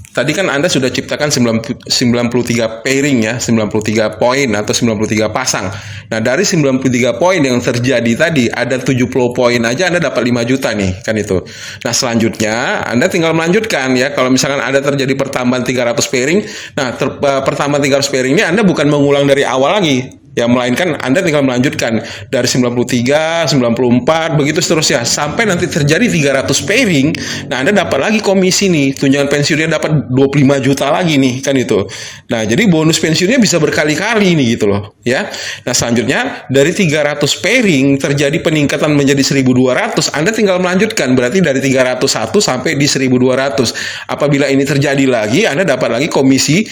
Tadi kan Anda sudah ciptakan 93 pairing ya, 93 poin atau 93 pasang. Nah, dari 93 poin yang terjadi tadi, ada 70 poin aja Anda dapat 5 juta nih, kan itu. Nah, selanjutnya Anda tinggal melanjutkan ya. Kalau misalkan ada terjadi pertambahan 300 pairing, nah pertambahan 300 pairing ini Anda bukan mengulang dari awal lagi. Ya, melainkan Anda tinggal melanjutkan dari 93, 94, begitu seterusnya sampai nanti terjadi 300 pairing. Nah, Anda dapat lagi komisi nih, tunjangan pensiunnya dapat 25 juta lagi nih, kan itu. Nah, jadi bonus pensiunnya bisa berkali-kali nih gitu loh, ya. Nah, selanjutnya dari 300 pairing terjadi peningkatan menjadi 1.200, Anda tinggal melanjutkan, berarti dari 301 sampai di 1.200. Apabila ini terjadi lagi, Anda dapat lagi komisi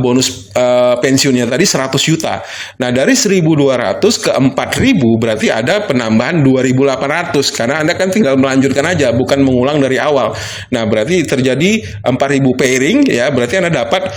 bonus pensiunnya tadi 100 juta. Nah, dari 1.200 ke 4.000 berarti ada penambahan 2.800 karena Anda kan tinggal melanjutkan aja, bukan mengulang dari awal. Nah, berarti terjadi 4.000 pairing, ya, berarti Anda dapat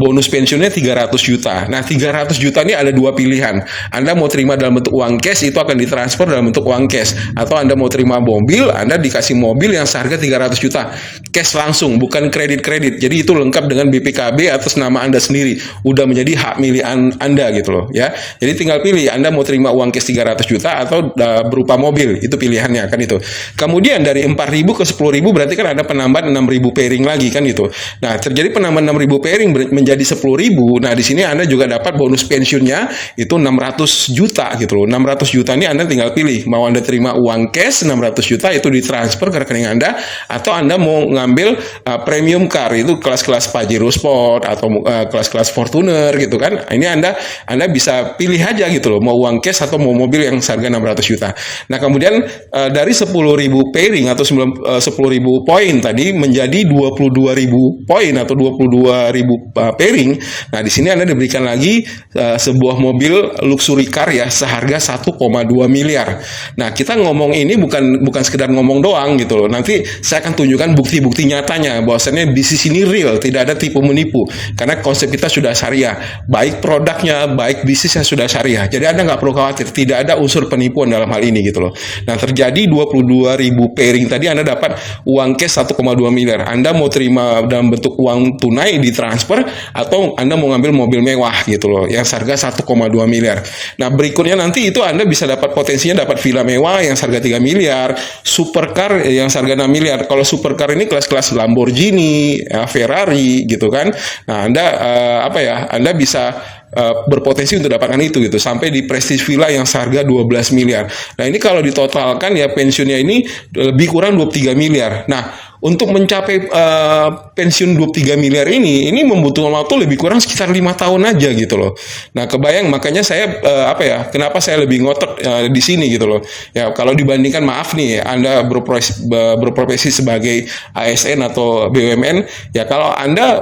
bonus pensiunnya 300 juta. Nah, 300 juta ini ada dua pilihan. Anda mau terima dalam bentuk uang cash, itu akan ditransfer dalam bentuk uang cash, atau Anda mau terima mobil, Anda dikasih mobil yang seharga 300 juta cash langsung, bukan kredit-kredit. Jadi itu lengkap dengan BPKB atas nama Anda sendiri, udah menjadi hak milik Anda gitu loh, ya. Jadi tinggal pilih Anda mau terima uang cash 300 juta atau berupa mobil, itu pilihannya, kan itu. Kemudian dari 4.000 ke 10.000 berarti kan ada penambahan 6.000 pairing lagi, kan itu. Nah, terjadi penambahan 6.000 pairing menjadi 10.000. Nah, di sini Anda juga dapat bonus pensiunnya itu 600 juta gitu loh. 600 juta ini Anda tinggal pilih, mau Anda terima uang cash 600 juta itu ditransfer ke rekening Anda, atau Anda mau ngambil premium car, itu kelas-kelas Pajero Sport atau kelas-kelas Fortuner gitu kan. Ini Anda bisa pilih aja gitu loh, mau uang cash atau mau mobil yang seharga 600 juta. Nah, kemudian dari 10.000 pairing atau 10.000 poin tadi menjadi 22.000 poin atau 22.000 pairing. Nah, di sini Anda diberikan lagi sebuah mobil luxury car ya seharga 1,2 miliar. Nah, kita ngomong ini bukan sekedar ngomong doang gitu loh. Nanti saya akan tunjukkan bukti-bukti nyatanya bahwasannya bisnis ini real, tidak ada tipu menipu. Karena konsep kita sudah syariah, baik produknya, baik bisnisnya sudah syariah. Jadi Anda nggak perlu khawatir, tidak ada unsur penipuan dalam hal ini gitu loh. Nah, terjadi 22.000 pairing tadi Anda dapat uang cash 1,2 miliar. Anda mau terima dalam bentuk uang tunai ditransfer, atau Anda mau ngambil mobil mewah gitu loh yang seharga 1,2 miliar. Nah, berikutnya nanti itu Anda bisa dapat potensinya dapat villa mewah yang seharga 3 miliar, supercar yang seharga 6 miliar. Kalau supercar ini kelas-kelas Lamborghini, Ferrari gitu kan. Nah, Anda bisa berpotensi untuk dapatkan itu gitu sampai di prestige villa yang seharga 12 miliar. Nah, ini kalau ditotalkan ya pensiunnya ini lebih kurang 23 miliar. Nah, untuk mencapai pensiun 23 miliar ini membutuhkan waktu lebih kurang sekitar 5 tahun aja gitu loh. Nah, kebayang, makanya saya kenapa saya lebih ngotot di sini gitu loh. Ya, kalau dibandingkan, maaf nih, Anda berprofesi sebagai ASN atau BUMN, ya kalau Anda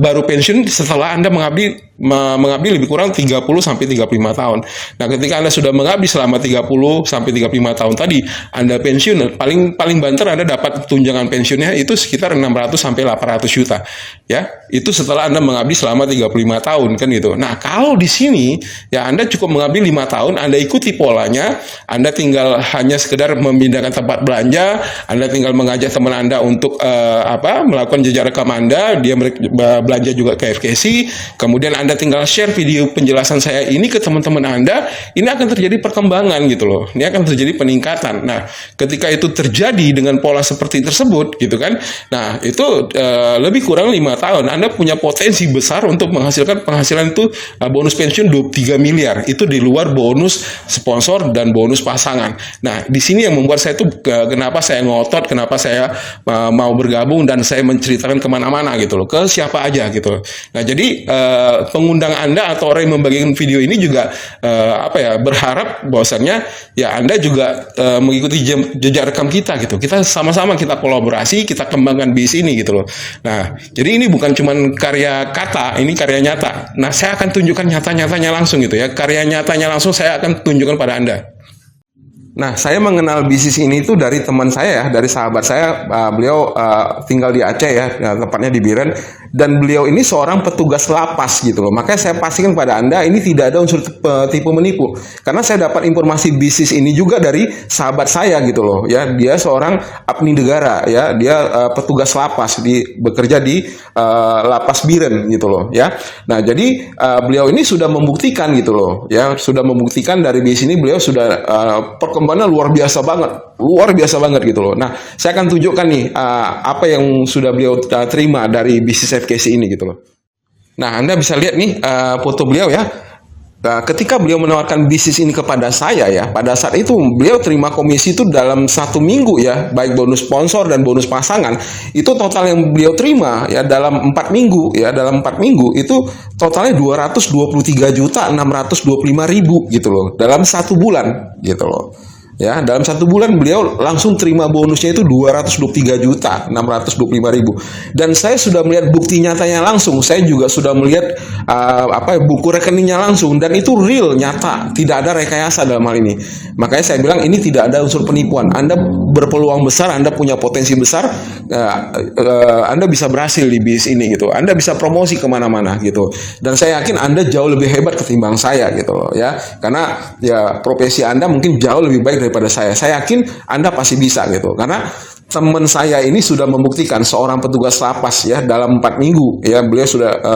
baru pensiun setelah Anda mengabdi lebih kurang 30 sampai 35 tahun. Nah, ketika Anda sudah mengabdi selama 30 sampai 35 tahun tadi, Anda pensiun, paling banter Anda dapat tunjangan pensiunnya itu sekitar 600 sampai 800 juta. Ya, itu setelah Anda mengabdi selama 35 tahun kan gitu. Nah, kalau di sini ya Anda cukup mengabdi 5 tahun, Anda ikuti polanya, Anda tinggal hanya sekedar memindahkan tempat belanja, Anda tinggal mengajak teman Anda untuk melakukan jejak rekam Anda, dia belanja juga ke FKC, kemudian Anda tinggal share video penjelasan saya ini ke teman-teman Anda, ini akan terjadi perkembangan gitu loh. Ini akan terjadi peningkatan. Nah, ketika itu terjadi dengan pola seperti tersebut gitu kan. Nah, itu lebih kurang 5 tahun Anda punya potensi besar untuk menghasilkan penghasilan itu bonus pensiun 23 miliar. Itu di luar bonus sponsor dan bonus pasangan. Nah, di sini yang membuat saya tuh kenapa saya ngotot, kenapa saya mau bergabung dan saya menceritakan kemana-mana gitu loh, ke siapa aja gitu loh. Nah, jadi pengundang Anda atau orang yang membagikan video ini juga berharap bahwasannya ya Anda juga mengikuti jejak rekam kita gitu. Kita sama-sama kita kolaborasi, kita kembangkan bisnis ini gitu loh. Nah, jadi ini bukan cuma karya kata, ini karya nyata. Nah, saya akan tunjukkan nyata-nyatanya langsung gitu ya. Karya nyatanya langsung saya akan tunjukkan pada Anda. Nah, saya mengenal bisnis ini itu dari teman saya ya, dari sahabat saya. Beliau tinggal di Aceh ya, tepatnya di Biren. Dan beliau ini seorang petugas lapas gitu loh. Makanya saya pastikan pada Anda ini tidak ada unsur tipu menipu. Karena saya dapat informasi bisnis ini juga dari sahabat saya gitu loh. Ya, dia seorang abdi negara ya, dia petugas lapas, bekerja di lapas Biren gitu loh ya. Nah, jadi beliau ini sudah membuktikan gitu loh ya, sudah membuktikan dari bisnis ini beliau sudah perkembangan luar biasa banget gitu loh. Nah, saya akan tunjukkan nih apa yang sudah beliau terima dari bisnis FKC ini gitu loh. Nah, Anda bisa lihat nih foto beliau ya. Nah, ketika beliau menawarkan bisnis ini kepada saya ya, pada saat itu beliau terima komisi itu dalam 1 minggu ya, baik bonus sponsor dan bonus pasangan, itu total yang beliau terima ya dalam 4 minggu ya, dalam 4 minggu itu totalnya 223.625.000 gitu loh, dalam 1 bulan gitu loh. Ya, dalam 1 bulan beliau langsung terima bonusnya itu 223.625.000. Dan saya sudah melihat bukti nyatanya langsung. Saya juga sudah melihat buku rekeningnya langsung, dan itu real, nyata, tidak ada rekayasa dalam hal ini. Makanya saya bilang ini tidak ada unsur penipuan. Anda berpeluang besar, Anda punya potensi besar, Anda bisa berhasil di bisnis ini gitu. Anda bisa promosi kemana-mana gitu. Dan saya yakin Anda jauh lebih hebat ketimbang saya gitu loh ya. Karena ya profesi Anda mungkin jauh lebih baik daripada saya. Saya yakin Anda pasti bisa gitu. Karena teman saya ini sudah membuktikan, seorang petugas lapas ya, dalam 4 minggu ya beliau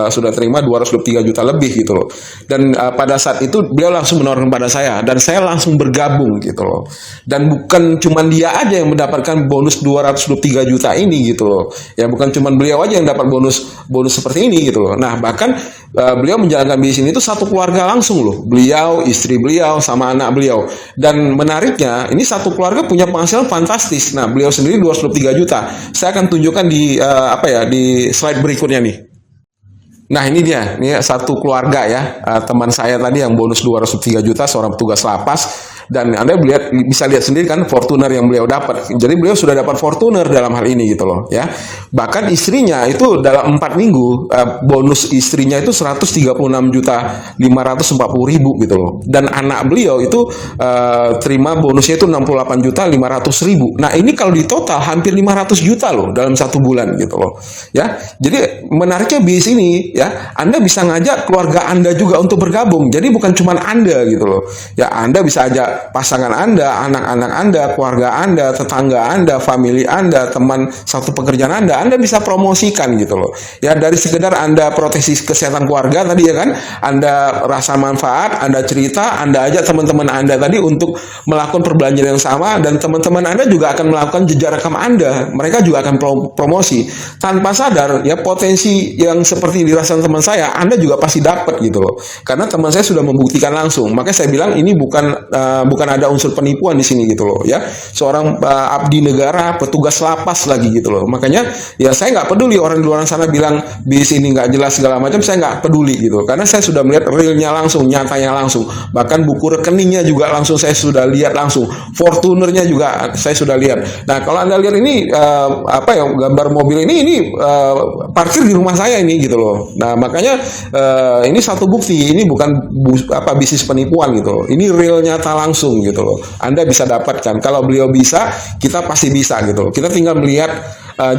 sudah terima 223 juta lebih gitu loh. Dan pada saat itu beliau langsung menawarkan pada saya, dan saya langsung bergabung gitu loh. Dan bukan cuma dia aja yang mendapatkan bonus 223 juta ini gitu loh. Ya bukan cuma beliau aja yang dapat bonus seperti ini gitu loh. Nah, bahkan beliau menjalankan bisnis ini itu satu keluarga langsung loh. Beliau, istri beliau, sama anak beliau. Dan menariknya, ini satu keluarga punya penghasilan fantastis. Nah, beliau sendiri 223 juta. Saya akan tunjukkan di di slide berikutnya nih. Nah, ini dia, ini satu keluarga ya, teman saya tadi yang bonus 203 juta, seorang petugas lapas. Dan Anda bisa lihat sendiri kan Fortuner yang beliau dapat. Jadi beliau sudah dapat Fortuner dalam hal ini gitu loh ya. Bahkan istrinya itu dalam 4 minggu bonus istrinya itu 136.540.000 gitu loh. Dan anak beliau itu terima bonusnya itu 68.500.000. Nah, ini kalau di total hampir 500 juta loh dalam 1 bulan gitu loh ya. Jadi menariknya bisnis ini ya, Anda bisa ngajak keluarga Anda juga untuk bergabung. Jadi bukan cuma Anda gitu loh ya. Anda bisa ajak pasangan Anda, anak-anak Anda, keluarga Anda, tetangga Anda, family Anda, teman satu pekerjaan Anda bisa promosikan gitu loh. Ya, dari sekedar Anda proteksi kesehatan keluarga tadi ya kan, Anda rasa manfaat, Anda cerita, Anda ajak teman-teman Anda tadi untuk melakukan perbelanjaan yang sama, dan teman-teman Anda juga akan melakukan jejak rekam Anda. Mereka juga akan promosi. Tanpa sadar ya, potensi yang seperti dirasakan teman saya, Anda juga pasti dapat gitu loh. Karena teman saya sudah membuktikan langsung. Makanya saya bilang ini bukan ada unsur penipuan di sini gitu loh ya. Seorang abdi negara, petugas lapas lagi gitu loh. Makanya ya saya nggak peduli orang di luar sana bilang bis ini nggak jelas segala macam, saya nggak peduli gitu. Karena saya sudah melihat realnya langsung, nyatanya langsung. Bahkan buku rekeningnya juga langsung saya sudah lihat langsung. Fortunernya juga saya sudah lihat. Nah, kalau Anda lihat ini gambar mobil ini parkir di rumah saya ini gitu loh. Nah, makanya ini satu bukti, ini bukan bisnis penipuan gitu loh. Ini real, nyata, langsung gitu loh. Anda bisa dapatkan. Kalau beliau bisa, kita pasti bisa gitu loh. Kita tinggal melihat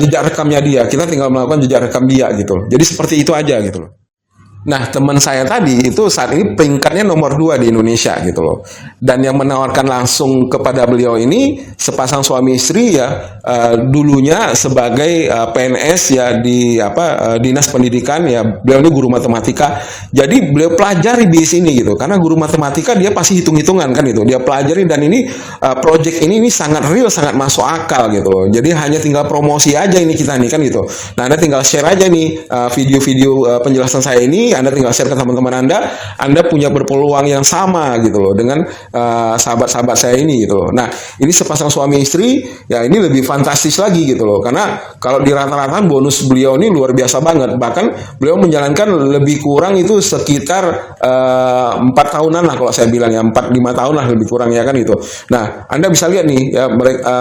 jejak rekamnya dia, kita tinggal melakukan jejak rekam dia gitu loh. Jadi seperti itu aja gitu loh. Nah, teman saya tadi itu saat ini peringkatnya nomor 2 di Indonesia gitu loh. Dan yang menawarkan langsung kepada beliau ini sepasang suami istri ya, dulunya sebagai PNS ya di Dinas Pendidikan ya. Beliau ini guru matematika. Jadi beliau pelajari bisnis ini gitu. Karena guru matematika dia pasti hitung-hitungan kan itu. Dia pelajari, dan ini project ini sangat real, sangat masuk akal gitu loh. Jadi hanya tinggal promosi aja ini kita nih kan gitu. Nah, Anda tinggal share aja nih video-video penjelasan saya ini. Anda tinggal share ke teman-teman Anda punya berpeluang yang sama gitu loh dengan sahabat-sahabat saya ini gitu loh. Nah, ini sepasang suami istri ya, ini lebih fantastis lagi gitu loh. Karena kalau di rata-rata bonus beliau ini luar biasa banget. Bahkan beliau menjalankan lebih kurang itu sekitar 4 tahunan lah kalau saya bilang ya, 4-5 tahun lah lebih kurang ya kan gitu. Nah, Anda bisa lihat nih ya,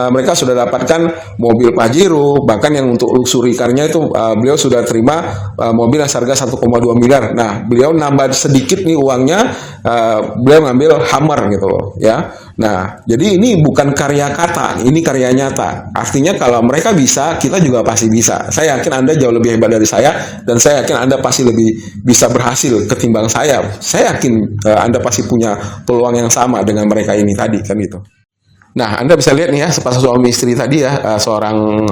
mereka sudah dapatkan mobil Pajero, bahkan yang untuk luxury car-nya itu beliau sudah terima mobil yang harga 1,2 miliar. Nah, beliau nambah sedikit nih uangnya, beliau ngambil Hummer gitu loh ya. Nah, jadi ini bukan karya kata, ini karya nyata. Artinya kalau mereka bisa, kita juga pasti bisa. Saya yakin Anda jauh lebih hebat dari saya, dan saya yakin Anda pasti lebih bisa berhasil ketimbang saya. Saya yakin Anda pasti punya peluang yang sama dengan mereka ini tadi kan gitu. Nah, Anda bisa lihat nih ya, sepasang suami istri tadi ya, seorang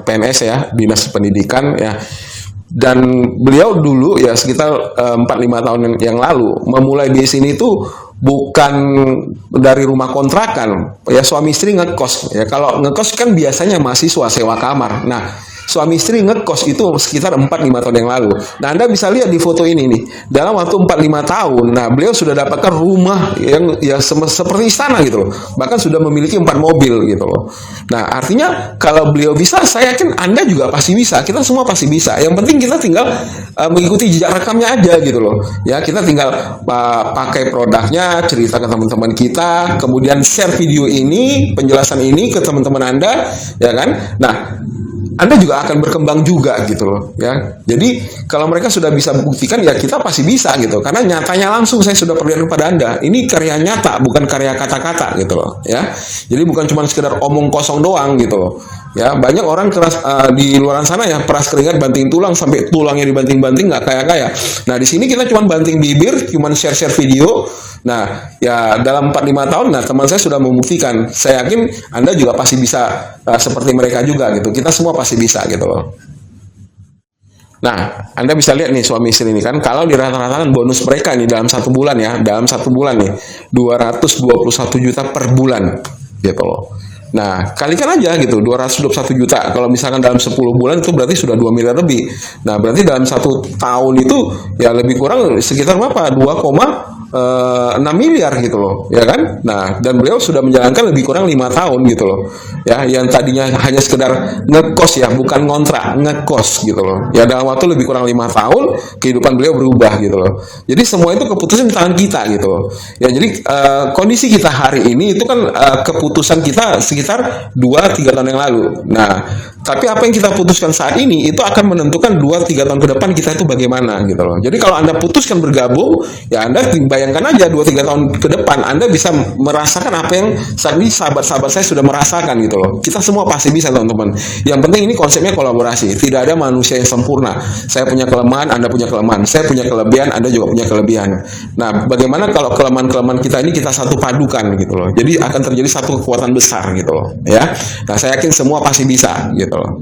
PNS ya, Dinas Pendidikan ya. Dan beliau dulu ya sekitar 4-5 tahun yang lalu memulai di sini tuh bukan dari rumah kontrakan ya, suami istri ngekos ya. Kalau ngekos kan biasanya mahasiswa sewa kamar. Nah, suami istri ngekos itu sekitar 4-5 tahun yang lalu. Nah, Anda bisa lihat di foto ini nih, dalam waktu 4-5 tahun, nah beliau sudah dapatkan rumah yang ya seperti istana gitu loh. Bahkan sudah memiliki 4 mobil gitu loh. Nah, artinya kalau beliau bisa, saya yakin Anda juga pasti bisa. Kita semua pasti bisa. Yang penting kita tinggal mengikuti jejak rekamnya aja gitu loh. Ya, kita tinggal pakai produknya, cerita ke teman-teman kita, kemudian share video ini, penjelasan ini ke teman-teman Anda, ya kan? Nah, Anda juga akan berkembang juga gitu loh, ya. Jadi kalau mereka sudah bisa buktikan, ya kita pasti bisa gitu. Karena nyatanya langsung saya sudah perlihatkan kepada Anda. Ini karya nyata, bukan karya kata-kata gitu loh, ya. Jadi bukan cuma sekedar omong kosong doang gitu loh. Ya, banyak orang keras di luar sana ya, peras keringat banting tulang sampai tulangnya dibanting-banting nggak kaya-kaya. Nah, di sini kita cuma banting bibir, cuma share-share video. Nah, ya dalam 4-5 tahun, nah teman saya sudah membuktikan. Saya yakin Anda juga pasti bisa seperti mereka juga gitu. Kita semua pasti bisa gitu loh. Nah, Anda bisa lihat nih suami istri ini kan, kalau di rata-rata bonus mereka nih dalam 1 bulan ya, dalam 1 bulan nih 221 juta per bulan gitu loh. Nah, kalikan aja gitu, 221 juta. Kalau misalkan dalam 10 bulan itu berarti sudah 2 miliar lebih. Nah, berarti dalam 1 tahun itu ya lebih kurang sekitar berapa? 2,6 miliar gitu loh, ya kan? Nah, dan beliau sudah menjalankan lebih kurang 5 tahun gitu loh. Ya, yang tadinya hanya sekedar ngekos ya, bukan ngontrak, ngekos gitu loh. Ya, dalam waktu lebih kurang 5 tahun kehidupan beliau berubah gitu loh. Jadi semua itu keputusan di tangan kita gitu loh. Ya, jadi kondisi kita hari ini itu kan keputusan kita sekitar 2-3 tahun yang lalu. Nah, tapi apa yang kita putuskan saat ini itu akan menentukan 2-3 tahun ke depan kita itu bagaimana gitu loh. Jadi kalau Anda putuskan bergabung, ya Anda bayangkan aja 2-3 tahun ke depan Anda bisa merasakan apa yang saat ini sahabat-sahabat saya sudah merasakan gitu loh. Kita semua pasti bisa teman-teman. Yang penting ini konsepnya kolaborasi. Tidak ada manusia yang sempurna. Saya punya kelemahan, Anda punya kelemahan. Saya punya kelebihan, Anda juga punya kelebihan. Nah, bagaimana kalau kelemahan-kelemahan kita ini kita satu padukan gitu loh. Jadi akan terjadi satu kekuatan besar gitu loh, ya. Nah, saya yakin semua pasti bisa gitu loh.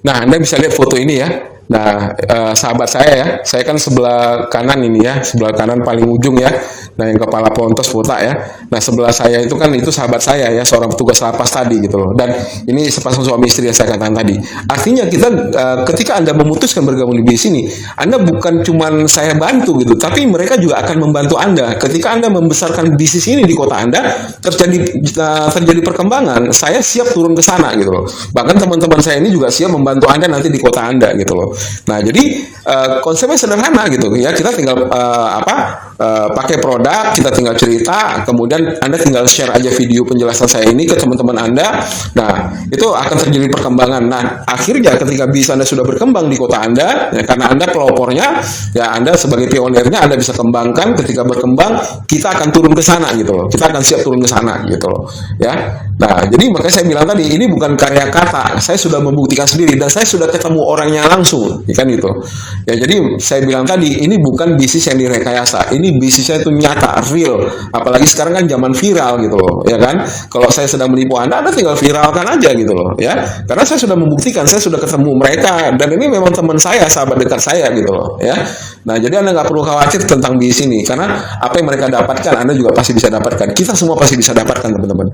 Nah, Anda bisa lihat foto ini ya. Nah, sahabat saya kan sebelah kanan ini ya, sebelah kanan paling ujung ya. Nah, yang kepala pontos botak ya. Nah, sebelah saya itu kan itu sahabat saya ya, seorang petugas lapas tadi gitu loh. Dan ini sepasang suami istri yang saya katakan tadi. Artinya kita ketika Anda memutuskan bergabung di sini, Anda bukan cuman saya bantu gitu, tapi mereka juga akan membantu Anda. Ketika Anda membesarkan bisnis ini di kota Anda, terjadi perkembangan, saya siap turun ke sana gitu loh. Bahkan teman-teman saya ini juga siap membantu Anda nanti di kota Anda gitu loh. Nah, jadi konsepnya sederhana gitu ya. Kita tinggal pakai produk, kita tinggal cerita, kemudian Anda tinggal share aja video penjelasan saya ini ke teman-teman Anda. Nah, itu akan terjadi perkembangan. Nah, akhirnya ketika bisnis Anda sudah berkembang di kota Anda, ya, karena Anda pelopornya, ya Anda sebagai pionirnya, Anda bisa kembangkan. Ketika berkembang, kita akan turun ke sana gitu loh. Kita akan siap turun ke sana gitu loh. Ya. Nah, jadi makanya saya bilang tadi, ini bukan karya kata. Saya sudah membuktikan sendiri dan saya sudah ketemu orangnya langsung, ya kan gitu. Ya, jadi saya bilang tadi, ini bukan bisnis yang direkayasa. Ini bisnisnya itu nyata, real. Apalagi sekarang kan zaman viral gitu loh, ya kan. Kalau saya sedang menipu Anda tinggal viralkan aja gitu loh, ya. Karena saya sudah membuktikan, saya sudah ketemu mereka dan ini memang teman saya, sahabat dekat saya gitu loh, ya. Nah, jadi Anda nggak perlu khawatir tentang bisnis ini karena apa yang mereka dapatkan Anda juga pasti bisa dapatkan. Kita semua pasti bisa dapatkan, teman-teman.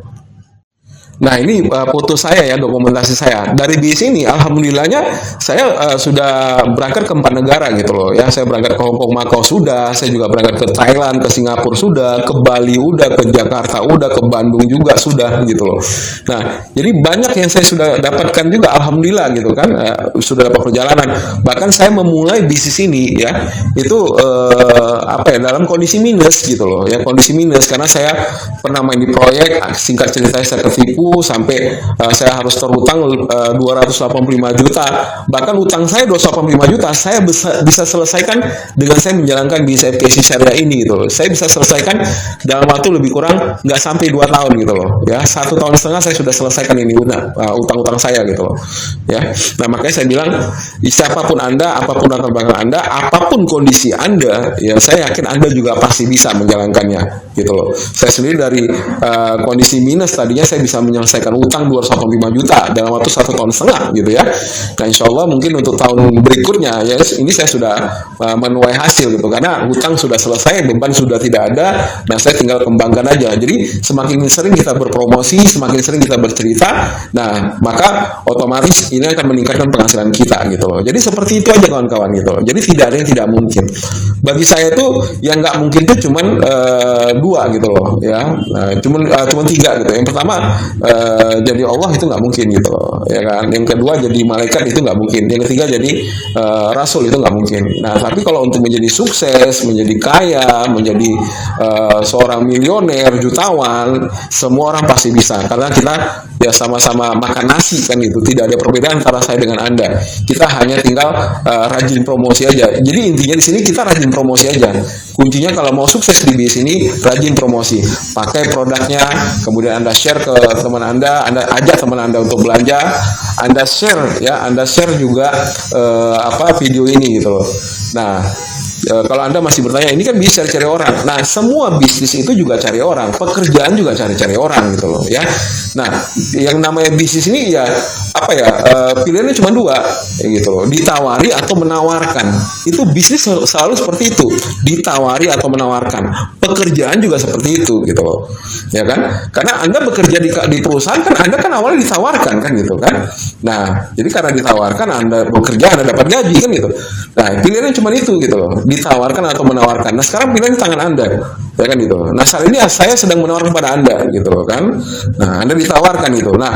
Nah, ini foto saya ya, dokumentasi saya. Dari di sini, alhamdulillahnya saya sudah berangkat ke 4 negara gitu loh. Ya, saya berangkat ke Hong Kong, Macau sudah, saya juga berangkat ke Thailand, ke Singapura sudah, ke Bali udah, ke Jakarta udah, ke Bandung juga sudah gitu loh. Nah, jadi banyak yang saya sudah dapatkan juga, alhamdulillah gitu kan, sudah dapat perjalanan. Bahkan saya memulai bisnis ini ya, itu dalam kondisi minus gitu loh. Ya, kondisi minus karena saya pernah main di proyek, singkat cerita saya tertipu sampai saya harus terutang 285 juta. Bahkan utang saya 285 juta saya bisa selesaikan dengan saya menjalankan bisnis FKC Syariah ini gitu loh. Saya bisa selesaikan dalam waktu lebih kurang nggak sampai 2 tahun gitu loh. Ya, 1,5 tahun saya sudah selesaikan ini utang-utang saya gitu loh. Ya, nah makanya saya bilang siapapun Anda, apapun latar belakang Anda, apapun kondisi Anda, ya saya yakin Anda juga pasti bisa menjalankannya gitu loh. Saya sendiri dari kondisi minus tadinya saya bisa menyelesaikan menyelesaikan utang 285 juta dalam waktu 1,5 tahun gitu ya. Nah insya Allah mungkin untuk tahun berikutnya ya ini saya sudah menuai hasil gitu, karena hutang sudah selesai, beban sudah tidak ada. Nah saya tinggal kembangkan aja. Jadi semakin sering kita berpromosi, semakin sering kita bercerita, nah maka otomatis ini akan meningkatkan penghasilan kita gitu loh. Jadi seperti itu aja kawan-kawan gitu. Jadi tidak ada yang tidak mungkin. Bagi saya tuh yang nggak mungkin tuh cuman dua gitu loh ya. Cuman tiga gitu. Yang pertama jadi Allah itu nggak mungkin gitu loh, ya kan. Yang kedua jadi malaikat itu nggak mungkin. Yang ketiga jadi rasul itu nggak mungkin. Nah tapi kalau untuk menjadi sukses, menjadi kaya, menjadi seorang milioner, jutawan, semua orang pasti bisa, karena kita ya sama-sama makan nasi kan gitu. Tidak ada perbedaan antara saya dengan Anda. Kita hanya tinggal rajin promosi aja. Jadi intinya di sini kita rajin promosi aja. Kuncinya kalau mau sukses di bisnis ini, rajin promosi. Pakai produknya, kemudian Anda share ke teman Anda ajak teman Anda untuk belanja, Anda share ya, Anda share juga video ini gitu loh. Nah, kalau Anda masih bertanya, ini kan bisa cari orang. Nah, semua bisnis itu juga cari orang, pekerjaan juga cari orang gitu loh ya. Nah, yang namanya bisnis ini ya pilihannya cuma dua ya gitu loh, ditawari atau menawarkan. Itu bisnis selalu seperti itu, ditawari atau menawarkan. Pekerjaan juga seperti itu gitu loh, ya kan? Karena Anda bekerja di perusahaan kan, Anda kan awalnya ditawarkan kan gitu kan. Nah, jadi karena ditawarkan Anda bekerja, Anda dapat gaji kan gitu. Nah, pilihannya cuma itu gitu loh, ditawarkan atau menawarkan. Nah, sekarang pilihan di tangan Anda, ya kan gitu. Nah, saat ini saya sedang menawarkan kepada Anda gitu loh kan. Nah, Anda ditawarkan gitu. Nah,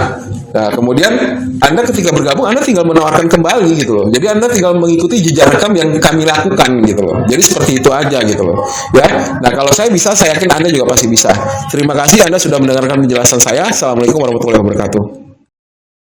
kemudian Anda ketika bergabung, Anda tinggal menawarkan kembali gitu loh. Jadi Anda tinggal mengikuti jejak rekam yang kami lakukan gitu loh. Jadi seperti itu aja gitu loh. Ya. Nah, kalau saya bisa, saya yakin Anda juga pasti bisa. Terima kasih Anda sudah mendengarkan penjelasan saya. Assalamualaikum warahmatullahi wabarakatuh.